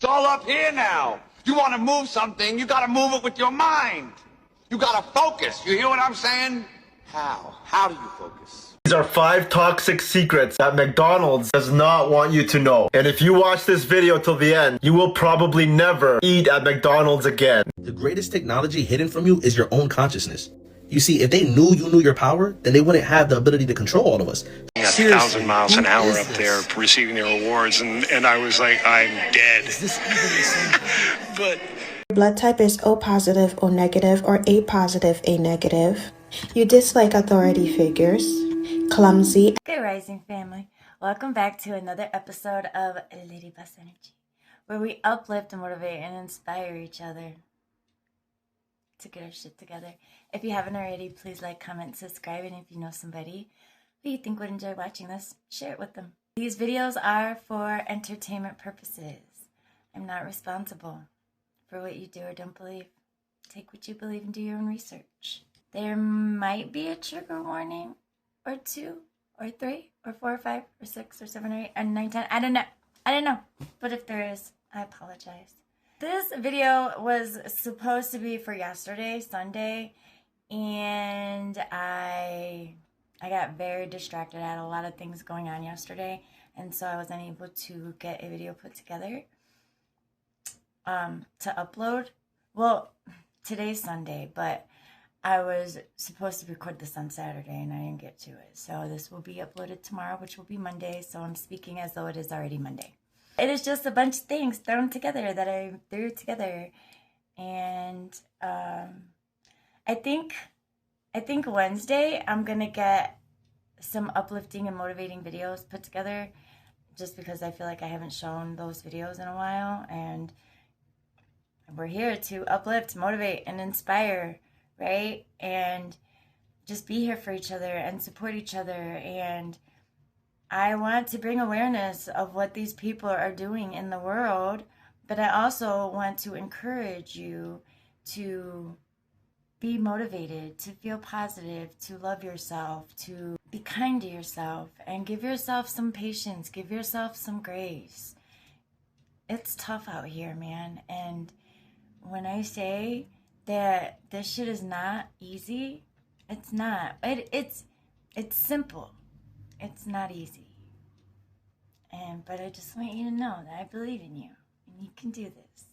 It's all up here now. You want to move something, you got to move it with your mind. You got to focus. You hear what I'm saying? How? How do you focus? These are 5 toxic secrets that McDonald's does not want you to know. And if you watch this video till the end, you will probably never eat at McDonald's again. The greatest technology hidden from you is your own consciousness. You see, if they knew you knew your power, then they wouldn't have the ability to control all of us. At 1,000 miles an hour up there receiving their awards, and I was like, I'm dead. Is this even the same? But Blood type is O positive, O negative, or A positive, A negative. You dislike authority figures. Clumsy. Good rising family. Welcome back to another episode of Lady Boss Energy, where we uplift, motivate, and inspire each other to get our shit together. If you haven't already, please like, comment, subscribe, and if you know somebody who you think would enjoy watching this, share it with them. These videos are for entertainment purposes. I'm not responsible for what you do or don't believe. Take what you believe and do your own research. There might be a trigger warning or 2 or 3 or 4 or 5 or 6 or 7 or 8 and 9, 10. I don't know. But if there is, I apologize. This video was supposed to be for yesterday, Sunday, and I got very distracted. I had a lot of things going on yesterday, and so I wasn't able to get a video put together to upload. Well, today's Sunday, but I was supposed to record this on Saturday, and I didn't get to it. So this will be uploaded tomorrow, which will be Monday, so I'm speaking as though it is already Monday. It is just a bunch of things thrown together that I threw together, and I think Wednesday I'm gonna get some uplifting and motivating videos put together, just because I feel like I haven't shown those videos in a while, and we're here to uplift, motivate, and inspire, right? And just be here for each other and support each other. And I want to bring awareness of what these people are doing in the world, but I also want to encourage you to be motivated, to feel positive, to love yourself, to be kind to yourself, and give yourself some patience, give yourself some grace. It's tough out here, man. And when I say that this shit is not easy, it's not. It's simple. It's not easy. But I just want you to know that I believe in you, and you can do this.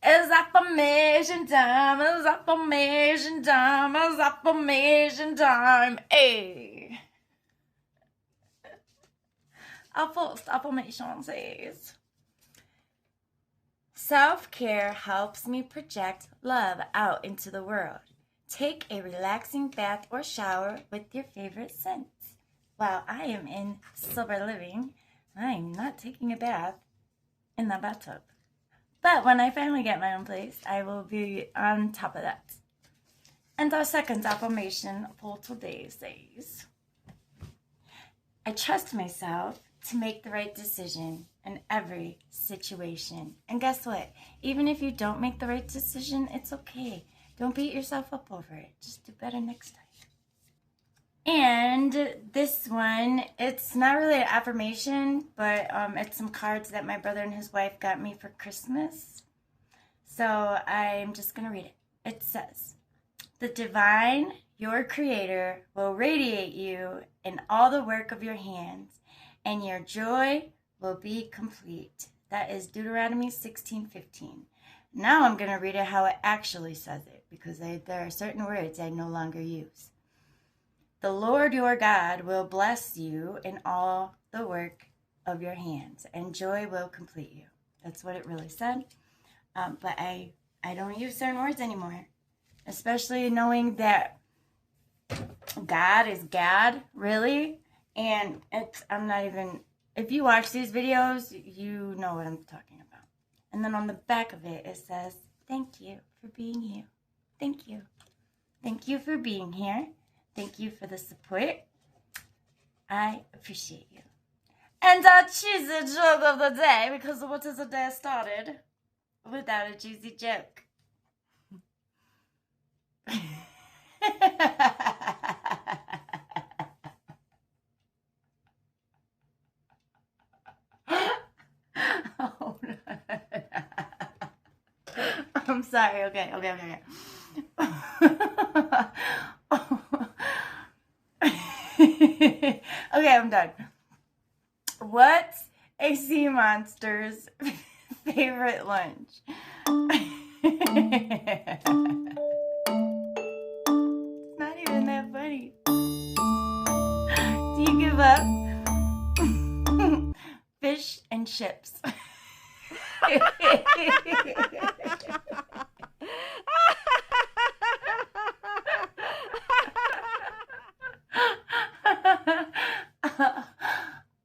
It's affirmation time, it's affirmation time, it's affirmation time, hey. Our first affirmation says, self-care helps me project love out into the world. Take a relaxing bath or shower with your favorite scents. While I am in sober living, I am not taking a bath in the bathtub. But when I finally get my own place, I will be on top of that. And our second affirmation for today says, I trust myself to make the right decision in every situation. And guess what? Even if you don't make the right decision, it's okay. Don't beat yourself up over it. Just do better next time. And this one, it's not really an affirmation, but it's some cards that my brother and his wife got me for Christmas. So I'm just going to read it. It says, the divine, your creator, will radiate you in all the work of your hands, and your joy will be complete. That is Deuteronomy 16:15. Now I'm going to read it how it actually says it, because there are certain words I no longer use. The Lord your God will bless you in all the work of your hands, and joy will complete you. That's what it really said. But I don't use certain words anymore, especially knowing that God is God, really. And I'm not even, if you watch these videos, you know what I'm talking about. And then on the back of it, it says, thank you for being here. Thank you. Thank you for being here. Thank you for the support. I appreciate you. And our cheesy joke of the day, because what is the day started without a cheesy joke? I'm sorry. Okay. Okay, I'm done. What's a sea monster's favorite lunch? It's not even that funny. Do you give up? Fish and chips.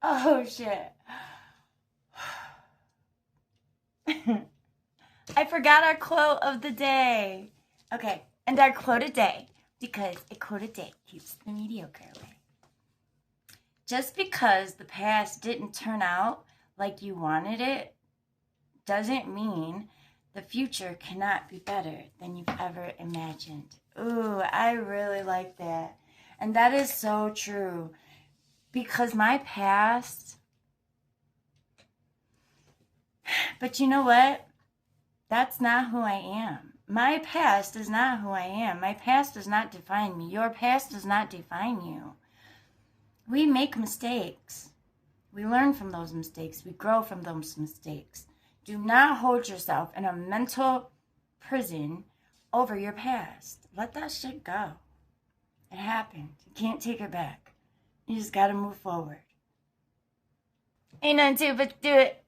Oh shit. I forgot our quote of the day. Okay, and our quote a day, because a quote a day keeps the mediocre away. Just because the past didn't turn out like you wanted it doesn't mean the future cannot be better than you've ever imagined. Ooh, I really like that. And that is so true. Because my past... But you know what? That's not who I am. My past is not who I am. My past does not define me. Your past does not define you. We make mistakes. We learn from those mistakes. We grow from those mistakes. Do not hold yourself in a mental prison over your past. Let that shit go. It happened. You can't take it back. You just gotta move forward. Ain't nothing to it but do it.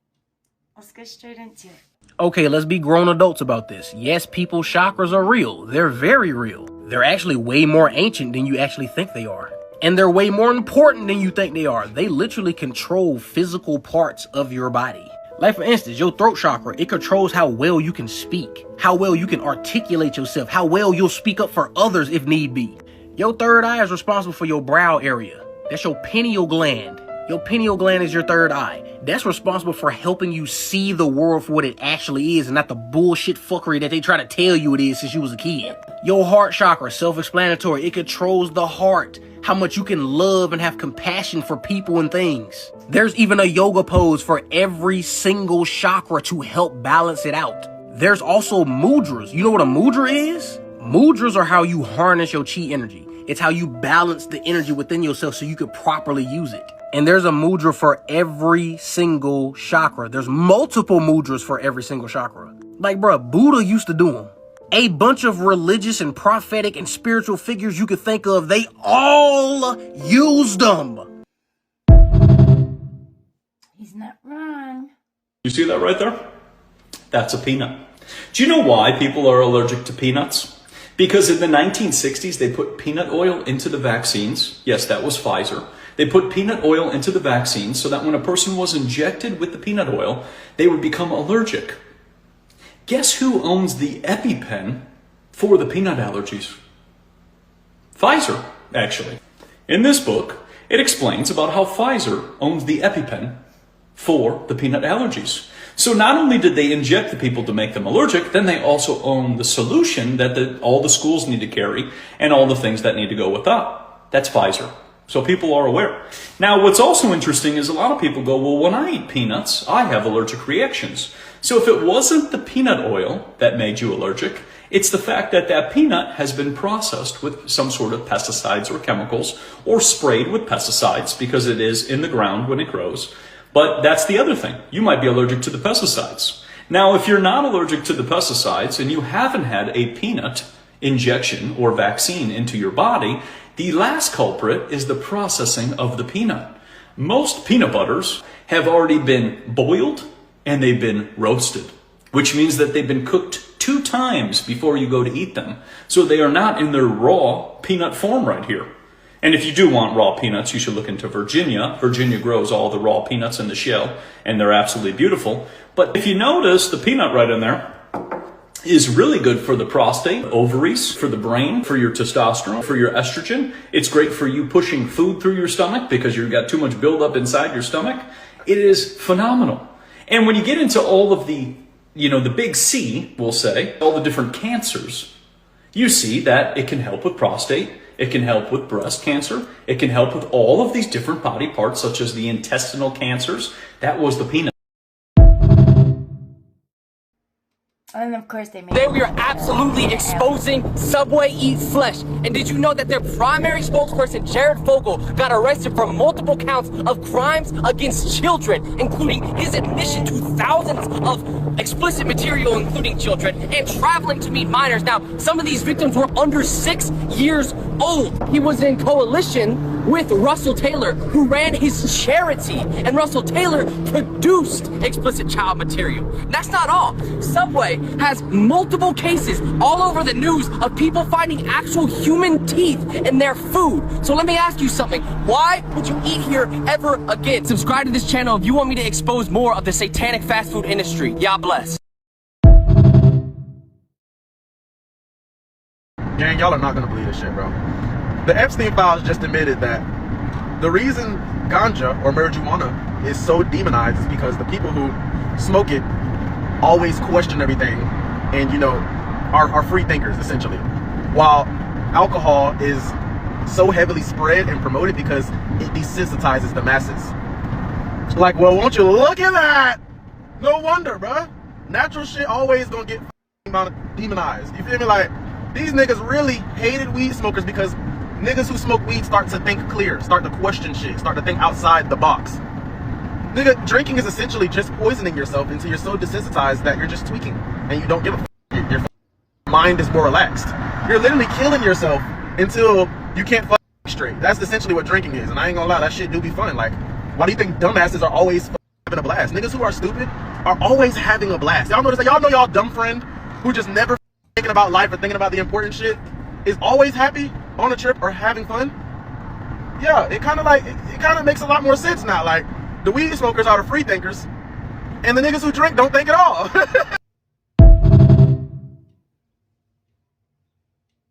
Let's go straight into it. Okay, let's be grown adults about this. Yes, people's chakras are real. They're very real. They're actually way more ancient than you actually think they are. And they're way more important than you think they are. They literally control physical parts of your body. Like for instance, your throat chakra, it controls how well you can speak, how well you can articulate yourself, how well you'll speak up for others if need be. Your third eye is responsible for your brow area. That's your pineal gland. Your pineal gland is your third eye. That's responsible for helping you see the world for what it actually is and not the bullshit fuckery that they try to tell you it is since you was a kid. Your heart chakra, self-explanatory. It controls the heart, how much you can love and have compassion for people and things. There's even a yoga pose for every single chakra to help balance it out. There's also mudras. You know what a mudra is? Mudras are how you harness your chi energy. It's how you balance the energy within yourself so you could properly use it. And there's a mudra for every single chakra. There's multiple mudras for every single chakra. Like, bruh, Buddha used to do them. A bunch of religious and prophetic and spiritual figures you could think of, they all used them. He's not wrong. You see that right there? That's a peanut. Do you know why people are allergic to peanuts? Because in the 1960s, they put peanut oil into the vaccines. Yes, that was Pfizer. They put peanut oil into the vaccines so that when a person was injected with the peanut oil, they would become allergic. Guess who owns the EpiPen for the peanut allergies? Pfizer, actually. In this book, it explains about how Pfizer owns the EpiPen for the peanut allergies. So not only did they inject the people to make them allergic, then they also own the solution that all the schools need to carry and all the things that need to go with that. That's Pfizer. So people are aware. Now, what's also interesting is a lot of people go, well, when I eat peanuts, I have allergic reactions. So if it wasn't the peanut oil that made you allergic, it's the fact that that peanut has been processed with some sort of pesticides or chemicals or sprayed with pesticides because it is in the ground when it grows. But that's the other thing. You might be allergic to the pesticides. Now, if you're not allergic to the pesticides and you haven't had a peanut injection or vaccine into your body, the last culprit is the processing of the peanut. Most peanut butters have already been boiled and they've been roasted, which means that they've been cooked 2 times before you go to eat them. So they are not in their raw peanut form right here. And if you do want raw peanuts, you should look into Virginia. Virginia grows all the raw peanuts in the shell, and they're absolutely beautiful. But if you notice, the peanut right in there is really good for the prostate, ovaries, for the brain, for your testosterone, for your estrogen. It's great for you pushing food through your stomach because you've got too much buildup inside your stomach. It is phenomenal. And when you get into all of the, the big C, we'll say, all the different cancers, you see that it can help with prostate. It can help with breast cancer. It can help with all of these different body parts, such as the intestinal cancers. That was the peanut. And of course they made Today we are absolutely exposing Subway Eat Flesh. And did you know that their primary spokesperson, Jared Fogle, got arrested for multiple counts of crimes against children, including his admission to thousands of explicit material, including children, and traveling to meet minors. Now, some of these victims were under 6 years old. He was in coalition with Russell Taylor, who ran his charity, and Russell Taylor produced explicit child material. That's not all. Subway has multiple cases all over the news of people finding actual human teeth in their food. So let me ask you something. Why would you eat here ever again? Subscribe to this channel if you want me to expose more of the satanic fast food industry. Y'all bless. Gang, y'all are not gonna believe this shit, bro. The Epstein files just admitted that the reason ganja or marijuana is so demonized is because the people who smoke it always question everything and, you know, are free thinkers, essentially. While alcohol is so heavily spread and promoted because it desensitizes the masses. Like, well, won't you look at that? No wonder, bruh. Natural shit always gonna get demonized. You feel me? Like, these niggas really hated weed smokers because niggas who smoke weed start to think clear, start to question shit, start to think outside the box. Nigga, drinking is essentially just poisoning yourself until you're so desensitized that you're just tweaking and you don't give a f. Your mind is more relaxed. You're literally killing yourself until you can't fuck straight. That's essentially what drinking is, and I ain't gonna lie, that shit do be fun. Like, why do you think dumbasses are always having a blast? Niggas who are stupid are always having a blast. Y'all notice that? Y'all know y'all dumb friend who just never thinking about life or thinking about the important shit is always happy on a trip or having fun? Yeah, it kind of makes a lot more sense now. Like, the weed smokers are the free thinkers, and the niggas who drink don't think at all.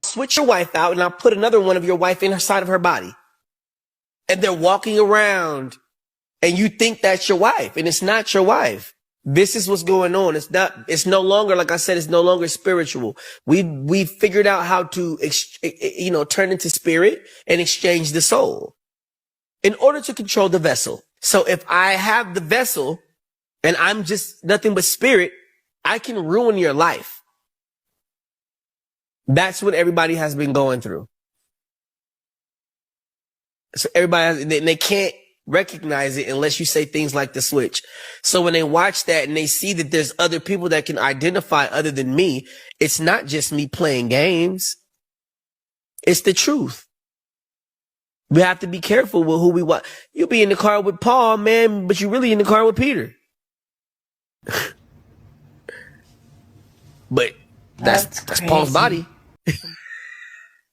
Switch your wife out and I'll put another one of your wife in her side of her body. And they're walking around and you think that's your wife and it's not your wife. This is what's going on. It's no longer, like I said, it's no longer spiritual. We figured out how to, turn into spirit and exchange the soul in order to control the vessel. So if I have the vessel and I'm just nothing but spirit, I can ruin your life. That's what everybody has been going through. So they can't recognize it unless you say things like the switch. So when they watch that and they see that there's other people that can identify other than me, it's not just me playing games. It's the truth. We have to be careful with who we watch. You'll be in the car with Paul, man, but you're really in the car with Peter. But that's Paul's body.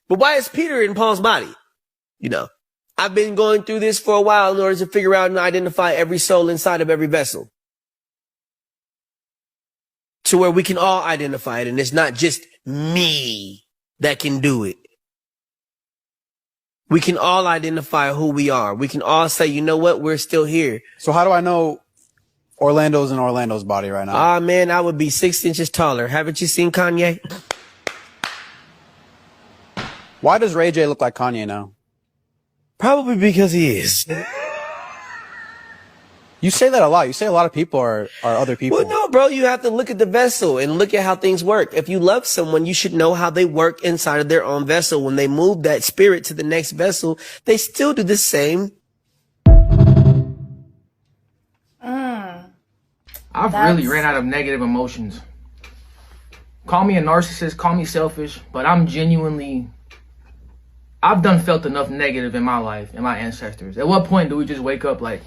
But why is Peter in Paul's body? You know, I've been going through this for a while in order to figure out and identify every soul inside of every vessel, to where we can all identify it. And it's not just me that can do it. We can all identify who we are. We can all say, you know what? We're still here. So how do I know Orlando's in Orlando's body right now? Ah, man, I would be 6 inches taller. Haven't you seen Kanye? Why does Ray J look like Kanye now? Probably because he is. You say that a lot. You say a lot of people are other people. Well, no, bro, you have to look at the vessel and look at how things work. If you love someone, you should know how they work inside of their own vessel. When they move that spirit to the next vessel, they still do the same. I've really ran out of negative emotions. Call me a narcissist, call me selfish, but I've done felt enough negative in my life, and my ancestors. At what point do we just wake up like,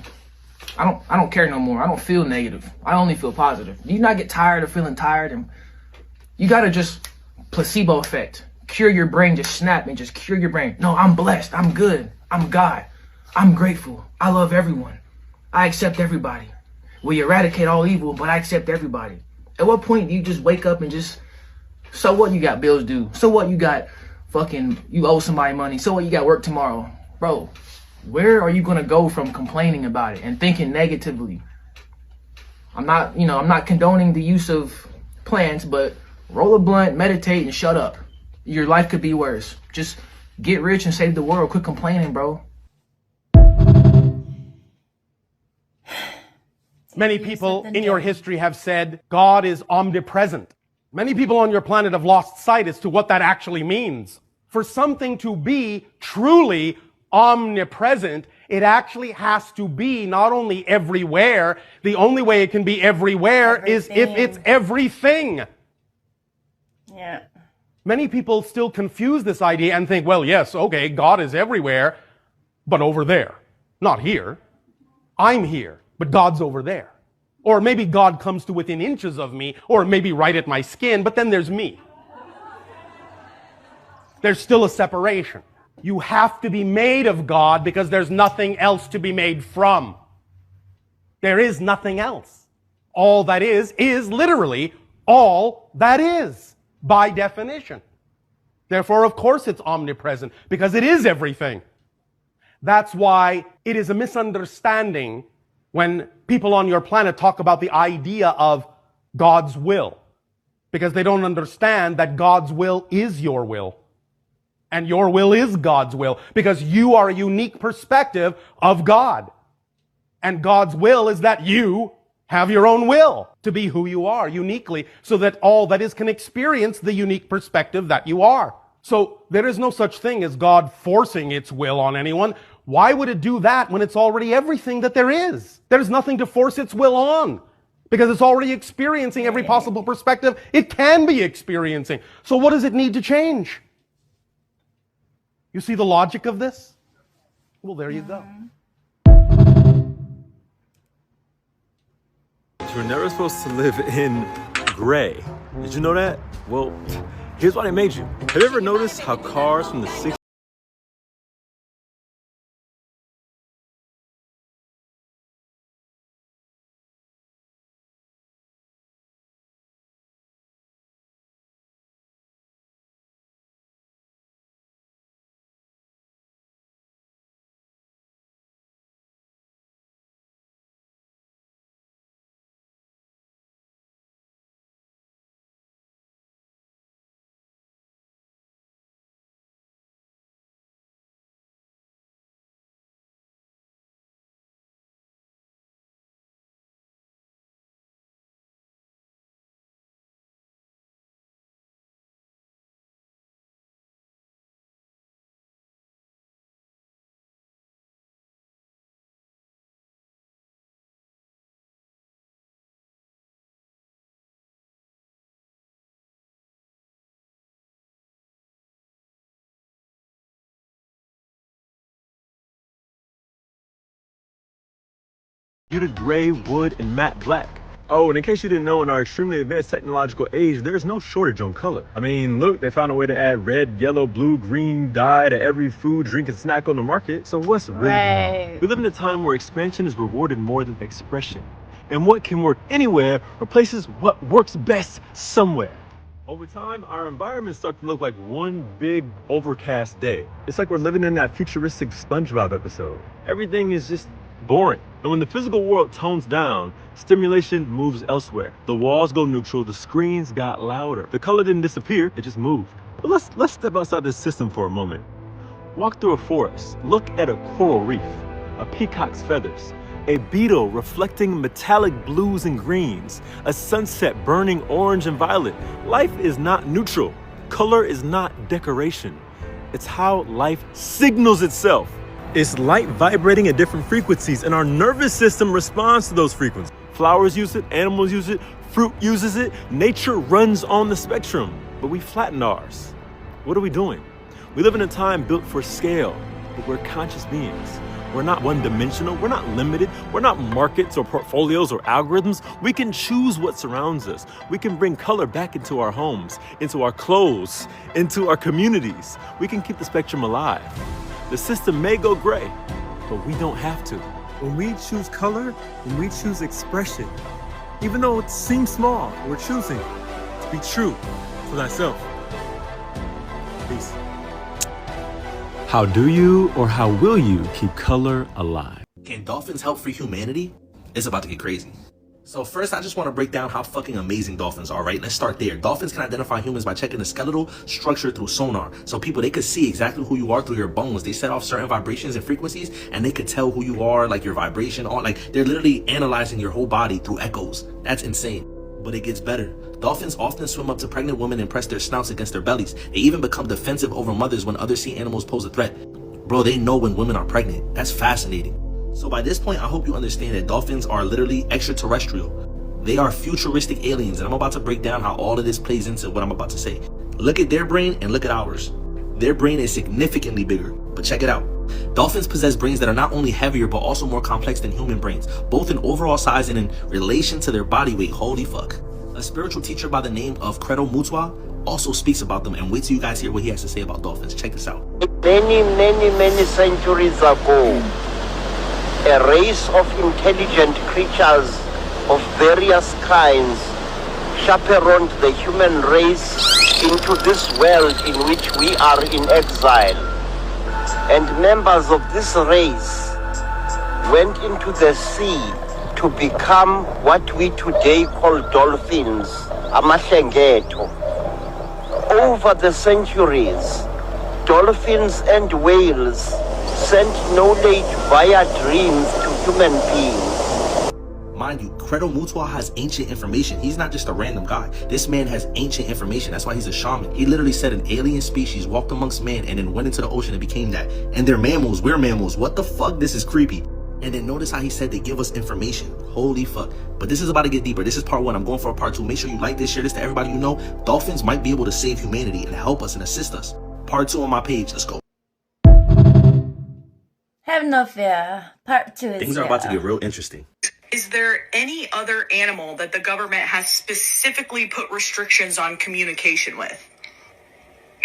I don't care no more. I don't feel negative. I only feel positive. Do you not get tired of feeling tired? And you gotta just placebo effect. Cure your brain, just snap and just cure your brain. No, I'm blessed. I'm good. I'm God. I'm grateful. I love everyone. I accept everybody. We eradicate all evil, but I accept everybody. At what point do you just wake up and just, so what, you got bills due? So what, you got you owe somebody money? So what, you got work tomorrow? Bro, where are you gonna go from complaining about it and thinking negatively? I'm not condoning the use of plants, but roll a blunt, meditate, and shut up. Your life could be worse. Just get rich and save the world. Quit complaining, bro. Many people in your history have said God is omnipresent. Many people on your planet have lost sight as to what that actually means. For something to be truly omnipresent, it actually has to be not only everywhere. The only way it can be everywhere is if it's everything. Yeah. Many people still confuse this idea and think, well, yes, okay, God is everywhere, but over there, not here. I'm here, but God's over there. Or maybe God comes to within inches of me, or maybe right at my skin, but then there's me. There's still a separation. You have to be made of God because there's nothing else to be made from. There is nothing else. All that is literally all that is, by definition. Therefore, of course, it's omnipresent, because it is everything. That's why it is a misunderstanding when people on your planet talk about the idea of God's will, because they don't understand that God's will is your will. And your will is God's will, because you are a unique perspective of God. And God's will is that you have your own will to be who you are uniquely, so that all that is can experience the unique perspective that you are. So there is no such thing as God forcing its will on anyone. Why would it do that when it's already everything that there is? There's nothing to force its will on, because it's already experiencing every possible perspective it can be experiencing. So what does it need to change? You see the logic of this? Well, there you go. You're never supposed to live in gray. Did you know that? Well, here's why they made you. Have you ever noticed how cars from the 60s due to gray, wood, and matte black. Oh, and in case you didn't know, in our extremely advanced technological age, there's no shortage on color. I mean, look, they found a way to add red, yellow, blue, green dye to every food, drink, and snack on the market. So what's really wrong? We live in a time where expansion is rewarded more than expression. And what can work anywhere replaces what works best somewhere. Over time, our environments start to look like one big overcast day. It's like we're living in that futuristic SpongeBob episode. Everything is just boring. And when the physical world tones down, stimulation moves elsewhere. The walls go neutral, the screens got louder. The color didn't disappear, it just moved. But let's step outside this system for a moment. Walk through a forest, look at a coral reef, a peacock's feathers, a beetle reflecting metallic blues and greens, a sunset burning orange and violet. Life is not neutral. Color is not decoration. It's how life signals itself. It's light vibrating at different frequencies, and our nervous system responds to those frequencies. Flowers use it, animals use it, fruit uses it. Nature runs on the spectrum, but we flatten ours. What are we doing? We live in a time built for scale, but we're conscious beings. We're not one-dimensional, we're not limited, we're not markets or portfolios or algorithms. We can choose what surrounds us. We can bring color back into our homes, into our clothes, into our communities. We can keep the spectrum alive. The system may go gray, but we don't have to. When we choose color, when we choose expression, even though it seems small, we're choosing to be true to thyself. Peace. How do you or how will you keep color alive? Can dolphins help free humanity? It's about to get crazy. So first, I just want to break down how fucking amazing dolphins are, right? Let's start there. Dolphins can identify humans by checking the skeletal structure through sonar. So people, they could see exactly who you are through your bones. They set off certain vibrations and frequencies, and they could tell who you are, like your vibration, all like they're literally analyzing your whole body through echoes. That's insane. But it gets better. Dolphins often swim up to pregnant women and press their snouts against their bellies. They even become defensive over mothers when other sea animals pose a threat. Bro, they know when women are pregnant. That's fascinating. So by this point, I hope you understand that dolphins are literally extraterrestrial. They are futuristic aliens, and I'm about to break down how all of this plays into what I'm about to say. Look at their brain and look at ours. Their brain is significantly bigger, but check it out. Dolphins possess brains that are not only heavier, but also more complex than human brains, both in overall size and in relation to their body weight. Holy fuck. A spiritual teacher by the name of Credo Mutwa also speaks about them, and wait till you guys hear what he has to say about dolphins. Check this out. Many centuries ago, a race of intelligent creatures of various kinds chaperoned the human race into this world in which we are in exile. And members of this race went into the sea to become what we today call dolphins, amahlengeto. Over the centuries, dolphins and whales sent knowledge via dreams to human beings. Mind you, Credo Mutwa has ancient information. He's not just a random guy. This man has ancient information. That's why he's a shaman. He literally said an alien species walked amongst man and then went into the ocean and became that. And they're mammals. We're mammals. What the fuck? This is creepy. And then notice how he said they give us information. Holy fuck. But this is about to get deeper. This is part 1. I'm going for a part 2. Make sure you like this, share this to everybody you know. Dolphins might be able to save humanity and help us and assist us. Part 2 on my page. Let's go. Have no fear. Part 2 is Things are about to get real interesting. Is there any other animal that the government has specifically put restrictions on communication with?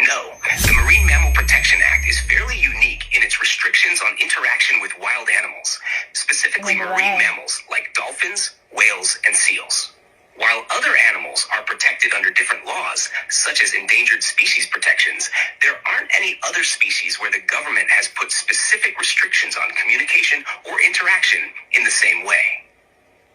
No. The Marine Mammal Protection Act is fairly unique in its restrictions on interaction with wild animals, specifically marine mammals like dolphins, whales, and seals. While other animals are protected under different laws, such as endangered species protections, there aren't any other species where the government has put specific restrictions on communication or interaction in the same way.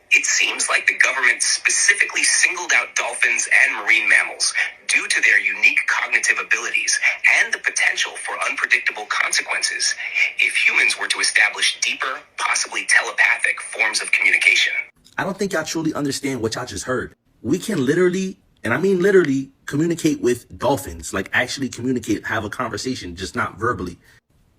It seems like the government specifically singled out dolphins and marine mammals due to their unique cognitive abilities and the potential for unpredictable consequences if humans were to establish deeper, possibly telepathic forms of communication. I don't think y'all truly understand what y'all just heard. We can literally, and I mean literally, communicate with dolphins, like actually communicate, have a conversation, just not verbally.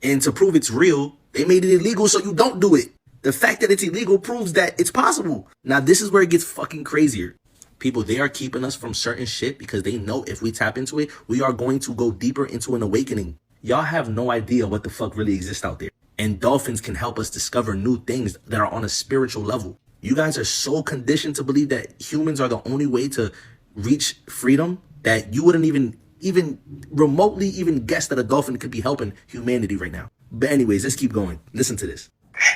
And to prove it's real, they made it illegal so you don't do it. The fact that it's illegal proves that it's possible. Now, this is where it gets fucking crazier. People, they are keeping us from certain shit because they know if we tap into it, we are going to go deeper into an awakening. Y'all have no idea what the fuck really exists out there. And dolphins can help us discover new things that are on a spiritual level. You guys are so conditioned to believe that humans are the only way to reach freedom that you wouldn't even remotely even guess that a dolphin could be helping humanity right now. But anyways, let's keep going. Listen to this.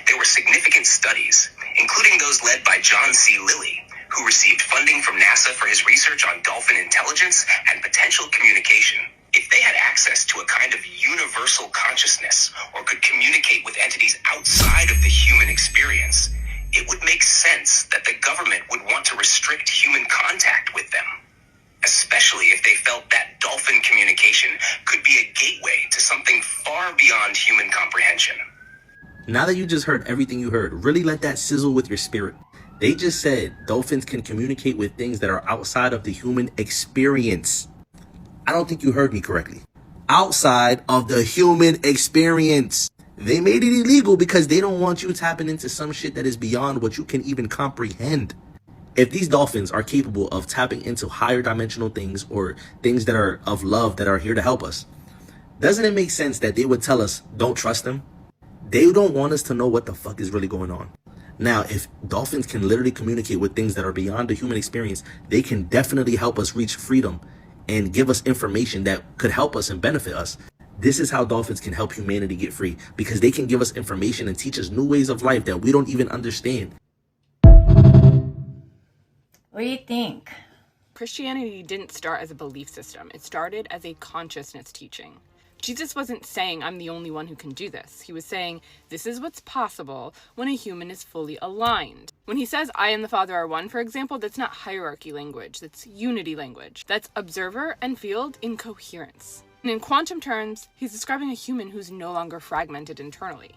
There were significant studies, including those led by John C. Lilly, who received funding from NASA for his research on dolphin intelligence and potential communication. If they had access to a kind of universal consciousness or could communicate with entities outside of the human experience, it would make sense that the government would want to restrict human contact with them, especially if they felt that dolphin communication could be a gateway to something far beyond human comprehension. Now that you just heard everything you heard, really let that sizzle with your spirit. They just said dolphins can communicate with things that are outside of the human experience. I don't think you heard me correctly. Outside of the human experience. They made it illegal because they don't want you tapping into some shit that is beyond what you can even comprehend. If these dolphins are capable of tapping into higher dimensional things or things that are of love that are here to help us, doesn't it make sense that they would tell us, don't trust them? They don't want us to know what the fuck is really going on. Now, if dolphins can literally communicate with things that are beyond the human experience, they can definitely help us reach freedom and give us information that could help us and benefit us. This is how dolphins can help humanity get free, because they can give us information and teach us new ways of life that we don't even understand. What do you think? Christianity didn't start as a belief system. It started as a consciousness teaching. Jesus wasn't saying, I'm the only one who can do this. He was saying, this is what's possible when a human is fully aligned. When he says, I and the Father are one, for example, that's not hierarchy language. That's unity language. That's observer and field in coherence. And in quantum terms, he's describing a human who's no longer fragmented internally.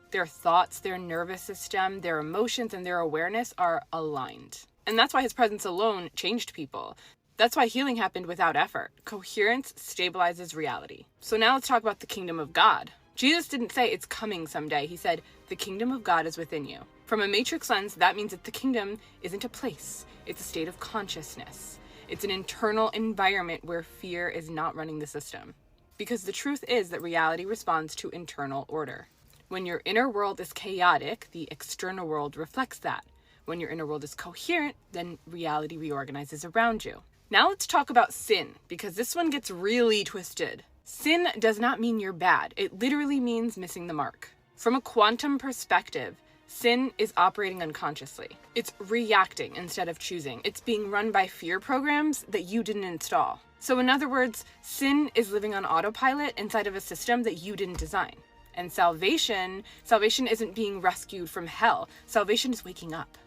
Their thoughts, their nervous system, their emotions, and their awareness are aligned. And that's why his presence alone changed people. That's why healing happened without effort. Coherence stabilizes reality. So now let's talk about the kingdom of God. Jesus didn't say it's coming someday. He said, the kingdom of God is within you. From a matrix lens, that means that the kingdom isn't a place. It's a state of consciousness. It's an internal environment where fear is not running the system. Because the truth is that reality responds to internal order. When your inner world is chaotic, the external world reflects that. When your inner world is coherent, then reality reorganizes around you. Now let's talk about sin, because this one gets really twisted. Sin does not mean you're bad. It literally means missing the mark. From a quantum perspective, sin is operating unconsciously. It's reacting instead of choosing. It's being run by fear programs that you didn't install. So in other words, sin is living on autopilot inside of a system that you didn't design. And salvation isn't being rescued from hell. Salvation is waking up.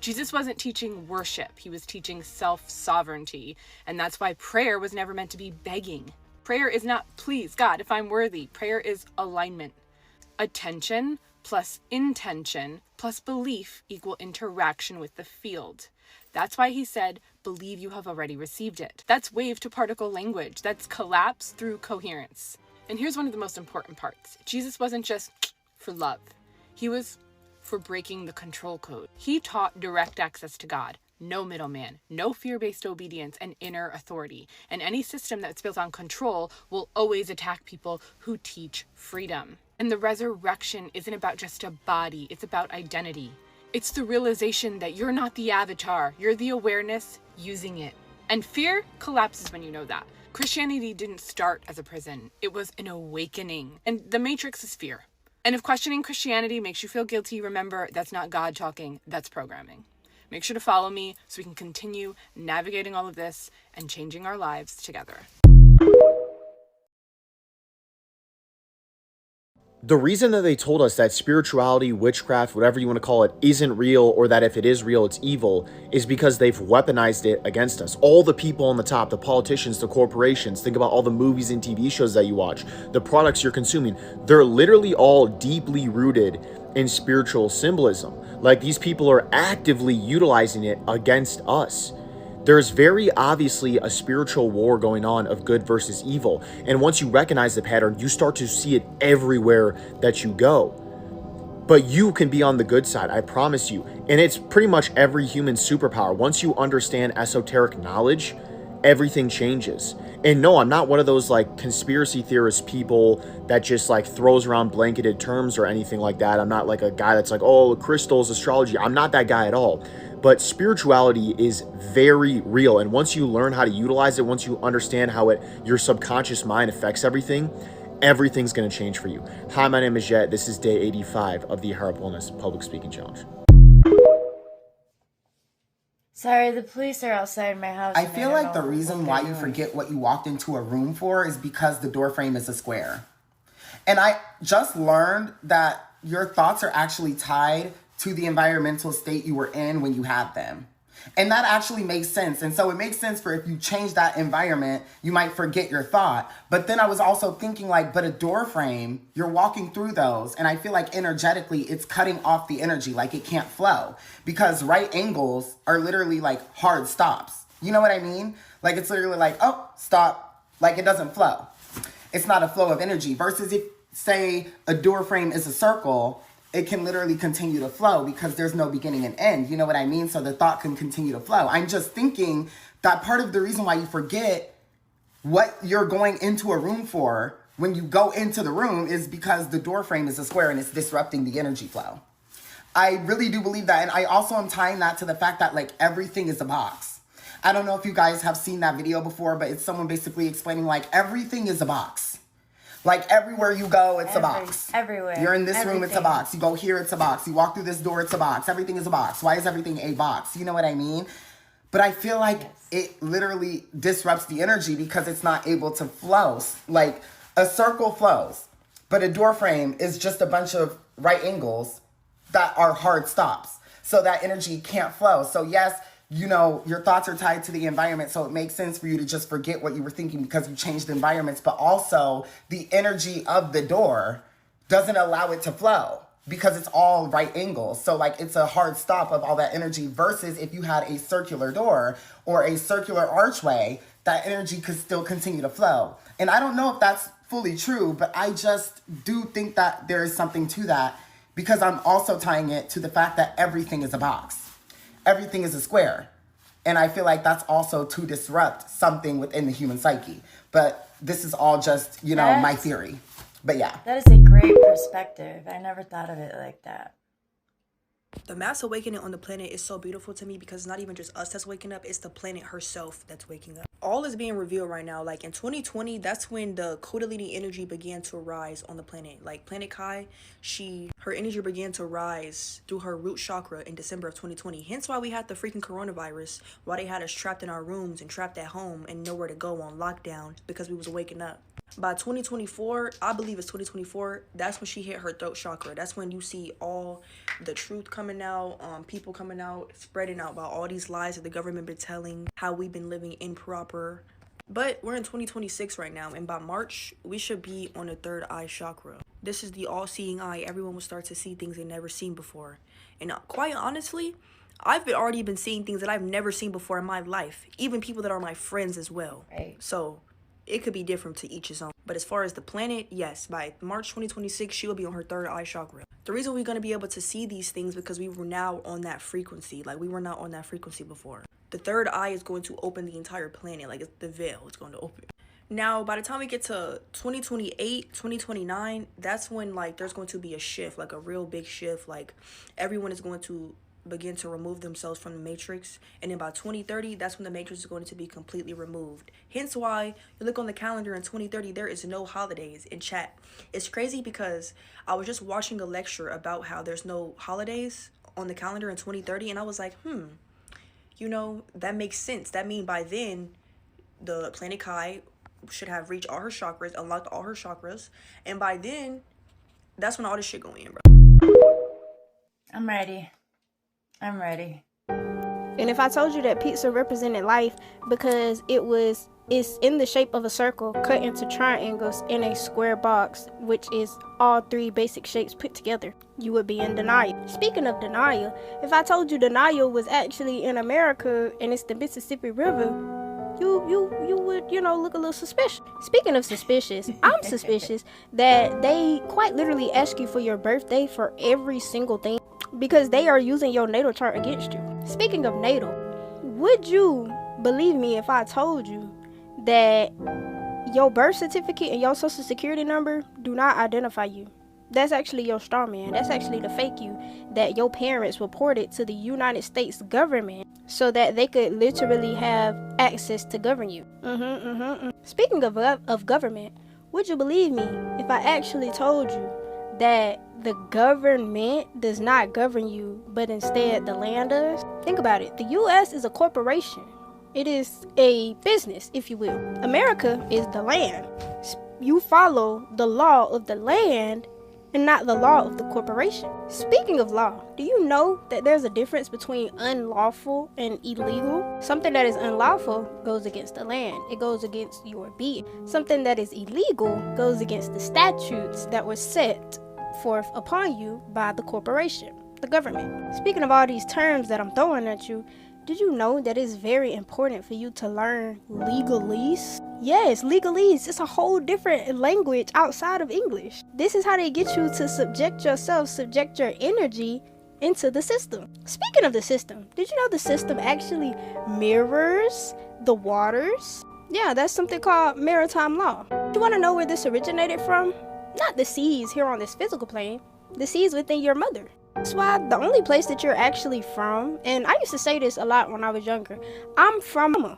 Jesus wasn't teaching worship. He was teaching self-sovereignty. And that's why prayer was never meant to be begging. Prayer is not, please, God, if I'm worthy. Prayer is alignment. Attention plus intention plus belief equal interaction with the field. That's why he said, believe you have already received it. That's wave to particle language. That's collapse through coherence. And here's one of the most important parts. Jesus wasn't just for love. He was for breaking the control code. He taught direct access to God. No middleman, no fear-based obedience, and inner authority. And any system that's built on control will always attack people who teach freedom. And the resurrection isn't about just a body, it's about identity. It's the realization that you're not the avatar, you're the awareness using it. And fear collapses when you know that. Christianity didn't start as a prison, it was an awakening. And the matrix is fear. And if questioning Christianity makes you feel guilty, remember, that's not God talking, that's programming. Make sure to follow me so we can continue navigating all of this and changing our lives together. The reason that they told us that spirituality, witchcraft, whatever you want to call it, isn't real, or that if it is real, it's evil, is because they've weaponized it against us. All the people on the top, the politicians, the corporations, think about all the movies and TV shows that you watch, the products you're consuming, they're literally all deeply rooted in spiritual symbolism. Like, these people are actively utilizing it against us. There's very obviously a spiritual war going on of good versus evil. And once you recognize the pattern, you start to see it everywhere that you go. But you can be on the good side, I promise you. And it's pretty much every human superpower. Once you understand esoteric knowledge, everything changes. And no, I'm not one of those like conspiracy theorist people that just like throws around blanketed terms or anything like that. I'm not like a guy that's like, oh, crystals, astrology. I'm not that guy at all. But spirituality is very real. And once you learn how to utilize it, once you understand how your subconscious mind affects everything, everything's going to change for you. Hi, my name is Jet. This is day 85 of the Harp Wellness Public Speaking Challenge. Sorry, the police are outside my house. I feel like the reason why you forget what you walked into a room for is because the door frame is a square. And I just learned that your thoughts are actually tied to the environmental state you were in when you had them. And that actually makes sense. And so it makes sense for if you change that environment, you might forget your thought. But then I was also thinking like, but a door frame, you're walking through those. And I feel like energetically, it's cutting off the energy, like it can't flow. Because right angles are literally like hard stops. You know what I mean? Like it's literally like, oh, stop. Like it doesn't flow. It's not a flow of energy. Versus if, say, a door frame is a circle, it can literally continue to flow because there's no beginning and end. You know what I mean? So the thought can continue to flow. I'm just thinking that part of the reason why you forget what you're going into a room for when you go into the room is because the door frame is a square and it's disrupting the energy flow. I really do believe that. And I also am tying that to the fact that like everything is a box. I don't know if you guys have seen that video before, but it's someone basically explaining like everything is a box. Like everywhere you go, it's a box. Everywhere. You're in this room, it's a box. You go here, it's a box. You walk through this door, it's a box. Everything is a box. Why is everything a box? You know what I mean? But I feel like it literally disrupts the energy because it's not able to flow. Like a circle flows, but a door frame is just a bunch of right angles that are hard stops. So that energy can't flow. So yes, you know, your thoughts are tied to the environment, so it makes sense for you to just forget what you were thinking because you changed the environments, but also the energy of the door doesn't allow it to flow. because it's all right angles. So like it's a hard stop of all that energy versus if you had a circular door or a circular archway, that energy could still continue to flow. And I don't know if that's fully true, but I just do think that there is something to that because I'm also tying it to the fact that everything is a box. Everything is a square. And I feel like that's also to disrupt something within the human psyche. But this is all just, you know, my theory. But yeah. That is a great perspective. I never thought of it like that. The mass awakening on the planet is so beautiful to me because it's not even just us that's waking up, it's the planet herself that's waking up. All is being revealed right now. Like in 2020, that's when the Kundalini energy began to rise on the planet. Like Planet Kai, her energy began to rise through her root chakra in December of 2020. Hence why we had the freaking coronavirus, why they had us trapped in our rooms and trapped at home and nowhere to go on lockdown because we was waking up. By 2024, I believe it's 2024, that's when she hit her throat chakra. That's when you see all the truth coming out, people coming out, spreading out about all these lies that the government been telling, how we've been living improper. But we're in 2026 right now, and by March, we should be on the third eye chakra. This is the all-seeing eye. Everyone will start to see things they've never seen before. And quite honestly, I've already been seeing things that I've never seen before in my life, even people that are my friends as well. Right. So it could be different to each his own. But as far as the planet, yes, by March 2026, she will be on her third eye chakra. The reason we're going to be able to see these things because we were now on that frequency. Like we were not on that frequency before. The third eye is going to open the entire planet. Like it's the veil is going to open. Now, by the time we get to 2028, 2029, that's when like there's going to be a shift, like a real big shift. Like everyone is going to begin to remove themselves from the matrix, and then by 2030 that's when the matrix is going to be completely removed. Hence why you look on the calendar in 2030 there is no holidays. In chat, it's crazy because I was just watching a lecture about how there's no holidays on the calendar in 2030, and I was like, you know, that makes sense. That means by then the Planet Kai should have reached all her chakras, unlocked all her chakras, and by then that's when all this shit going in, bro. I'm ready. And if I told you that pizza represented life because it's in the shape of a circle cut into triangles in a square box, which is all three basic shapes put together, you would be in denial. Speaking of denial, if I told you denial was actually in America and it's the Mississippi River, you would, you know, look a little suspicious. Speaking of suspicious, I'm suspicious that they quite literally ask you for your birthday for every single thing because they are using your natal chart against you. Speaking of natal, would you believe me if I told you that your birth certificate and your social security number do not identify you? That's actually your star man. That's actually the fake you that your parents reported to the United States government so that they could literally have access to govern you. Speaking of government, would you believe me if I actually told you that the government does not govern you, but instead the land does? Think about it. The U.S. is a corporation. It is a business, if you will. America is the land. You follow the law of the land and not the law of the corporation. Speaking of law, do you know that there's a difference between unlawful and illegal? Something that is unlawful goes against the land. It goes against your being. Something that is illegal goes against the statutes that were set forth upon you by the corporation, the government. Speaking of all these terms that I'm throwing at you, did you know that it's very important for you to learn legalese? Yes, legalese. It's a whole different language outside of English. This is how they get you to subject yourself, subject your energy into the system. Speaking of the system, did you know the system actually mirrors the waters? Yeah, that's something called maritime law. You want to know where this originated from? Not the seas here on this physical plane, the seas within your mother. That's why the only place that you're actually from, and I used to say this a lot when I was younger, I'm from Mama.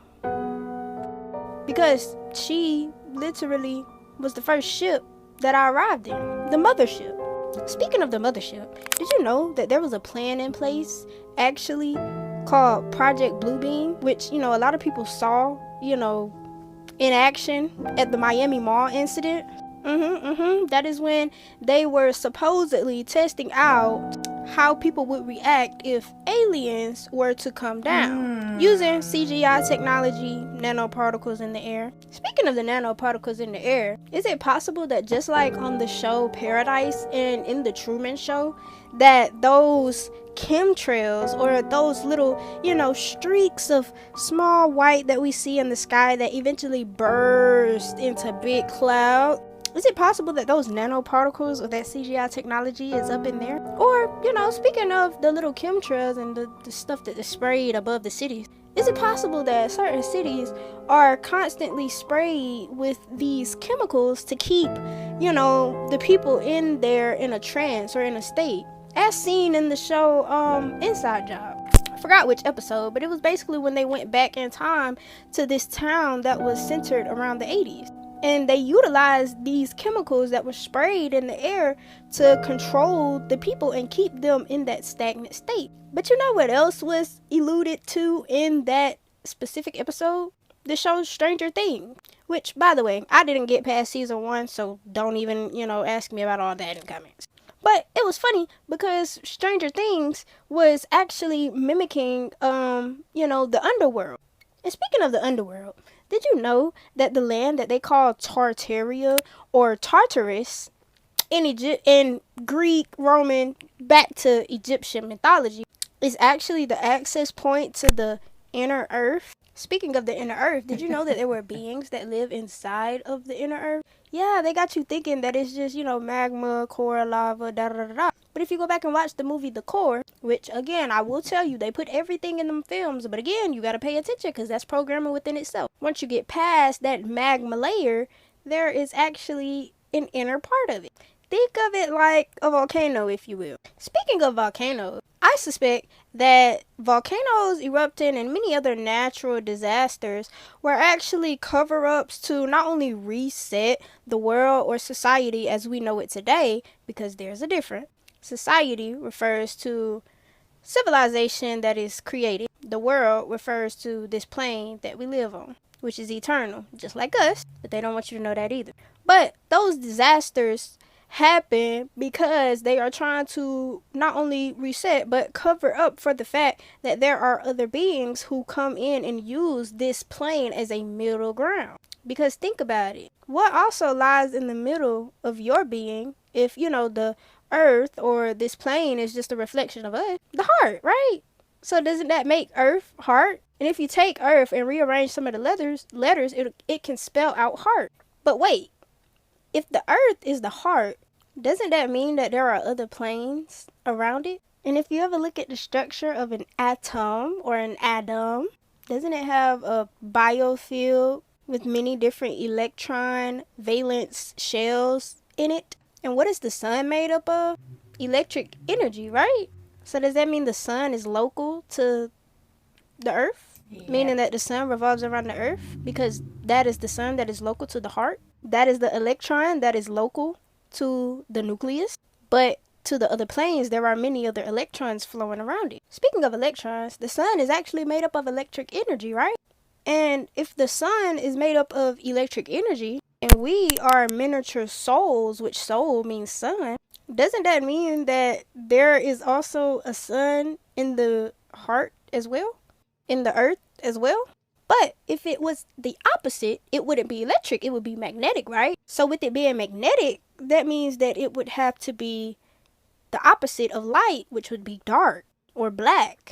Because she literally was the first ship that I arrived in, the mothership. Speaking of the mothership, did you know that there was a plan in place actually called Project Bluebeam, which, you know, a lot of people saw, you know, in action at the Miami Mall incident? That is when they were supposedly testing out how people would react if aliens were to come down using CGI technology, nanoparticles in the air. Speaking of the nanoparticles in the air, is it possible that just like on the show Paradise and in the Truman Show, that those chemtrails or those little, streaks of small white that we see in the sky that eventually burst into big cloud, is it possible that those nanoparticles or that CGI technology is up in there? Or, speaking of the little chemtrails and the stuff that is sprayed above the cities, is it possible that certain cities are constantly sprayed with these chemicals to keep, the people in there in a trance or in a state? As seen in the show Inside Job. I forgot which episode, but it was basically when they went back in time to this town that was centered around the 80s. And they utilized these chemicals that were sprayed in the air to control the people and keep them in that stagnant state. But you know what else was alluded to in that specific episode? The show Stranger Things. Which, by the way, I didn't get past season 1, so don't even, ask me about all that in the comments. But it was funny because Stranger Things was actually mimicking, the underworld. And speaking of the underworld, did you know that the land that they call Tartaria or Tartarus in Greek, Roman, back to Egyptian mythology is actually the access point to the inner earth? Speaking of the inner earth, did you know that there were beings that live inside of the inner earth? Yeah, they got you thinking that it's just, magma, core, lava, da-da-da-da. But if you go back and watch the movie The Core, which, again, I will tell you, they put everything in them films, but again, you got to pay attention because that's programming within itself. Once you get past that magma layer, there is actually an inner part of it. Think of it like a volcano, if you will. Speaking of volcanoes, I suspect that volcanoes erupting and many other natural disasters were actually cover-ups to not only reset the world or society as we know it today, because there's a difference. Society refers to civilization that is created. The world refers to this plane that we live on, which is eternal, just like us, but they don't want you to know that either. But those disasters happen because they are trying to not only reset but cover up for the fact that there are other beings who come in and use this plane as a middle ground. Because think about it, what also lies in the middle of your being, if the earth or this plane is just a reflection of us? The heart, right? So doesn't that make earth heart? And if you take earth and rearrange some of the letters, it can spell out heart. But wait, if the earth is the heart, doesn't that mean that there are other planes around it? And if you ever look at the structure of an atom or an atom, doesn't it have a biofield with many different electron valence shells in it? And what is the sun made up of? Electric energy, right? So does that mean the sun is local to the earth? Yeah. Meaning that the sun revolves around the earth? Because that is the sun that is local to the heart? That is the electron that is local to the nucleus? But to the other planes, there are many other electrons flowing around it. Speaking of electrons, the sun is actually made up of electric energy, right? And if the sun is made up of electric energy, and we are miniature souls, which soul means sun, doesn't that mean that there is also a sun in the heart as well? In the earth as well? But if it was the opposite, it wouldn't be electric, it would be magnetic, right? So with it being magnetic, that means that it would have to be the opposite of light, which would be dark or black.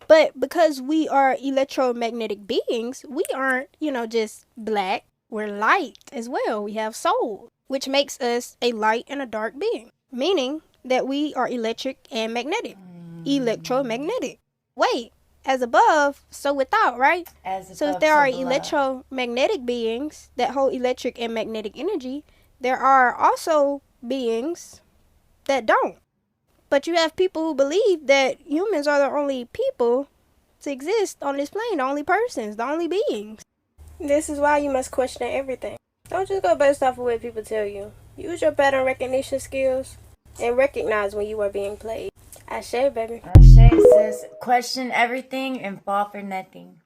But because we are electromagnetic beings, we aren't, just black. We're light as well. We have soul, which makes us a light and a dark being. Meaning that we are electric and magnetic. Electromagnetic. Wait, as above, so without, right? So if there are electromagnetic beings that hold electric and magnetic energy, there are also beings that don't. But you have people who believe that humans are the only people to exist on this plane, the only persons, the only beings. This is why you must question everything. Don't just go based off of what people tell you. Use your pattern recognition skills and recognize when you are being played. Ashe, baby. Ashe says, question everything and fall for nothing.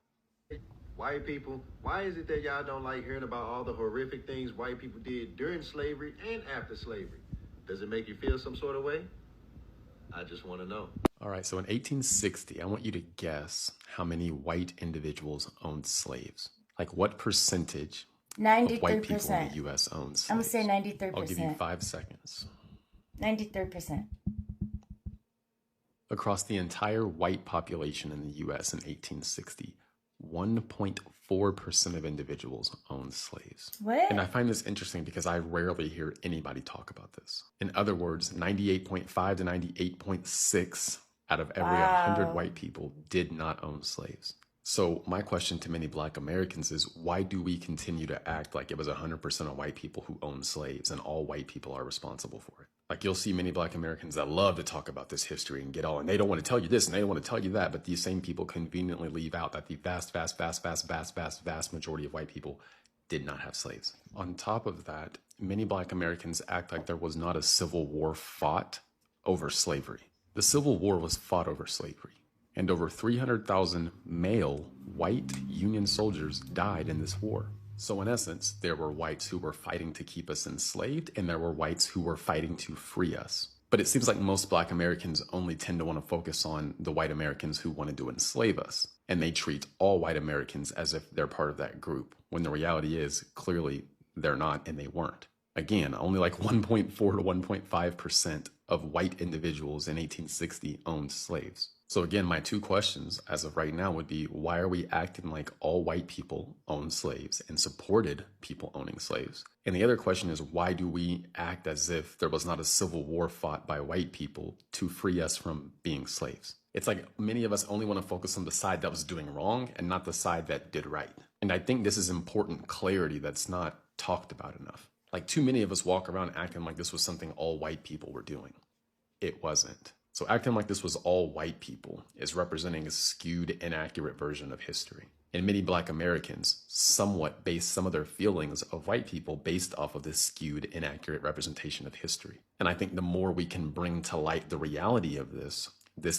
White people, why is it that y'all don't like hearing about all the horrific things white people did during slavery and after slavery? Does it make you feel some sort of way? I just want to know. All right, so in 1860, I want you to guess how many white individuals owned slaves. Like what percentage of white people in 93%. the U.S. owned slaves? I'm gonna say 93%. I'll give you 5 seconds. 93%. Across the entire white population in the U.S. in 1860, 1.4% of individuals owned slaves. What? And I find this interesting because I rarely hear anybody talk about this. In other words, 98.5 to 98.6 out of every 100 white people did not own slaves. So my question to many Black Americans is, why do we continue to act like it was 100% of white people who owned slaves and all white people are responsible for it? Like you'll see many Black Americans that love to talk about this history and get all, and they don't want to tell you this and they don't want to tell you that, but these same people conveniently leave out that the vast majority of white people did not have slaves. On top of that, many Black Americans act like there was not a civil war fought over slavery. The Civil War was fought over slavery, and over 300,000 male white Union soldiers died in this war. So in essence, there were whites who were fighting to keep us enslaved, and there were whites who were fighting to free us. But it seems like most Black Americans only tend to want to focus on the white Americans who wanted to enslave us. And they treat all white Americans as if they're part of that group, when the reality is clearly they're not and they weren't. Again, only like 1.4 to 1.5% of white individuals in 1860 owned slaves. So again, my 2 questions as of right now would be, why are we acting like all white people owned slaves and supported people owning slaves? And the other question is, why do we act as if there was not a civil war fought by white people to free us from being slaves? It's like many of us only want to focus on the side that was doing wrong and not the side that did right. And I think this is important clarity that's not talked about enough. Like too many of us walk around acting like this was something all white people were doing. It wasn't. So acting like this was all white people is representing a skewed, inaccurate version of history. And many Black Americans somewhat base some of their feelings of white people based off of this skewed, inaccurate representation of history. And I think the more we can bring to light the reality of this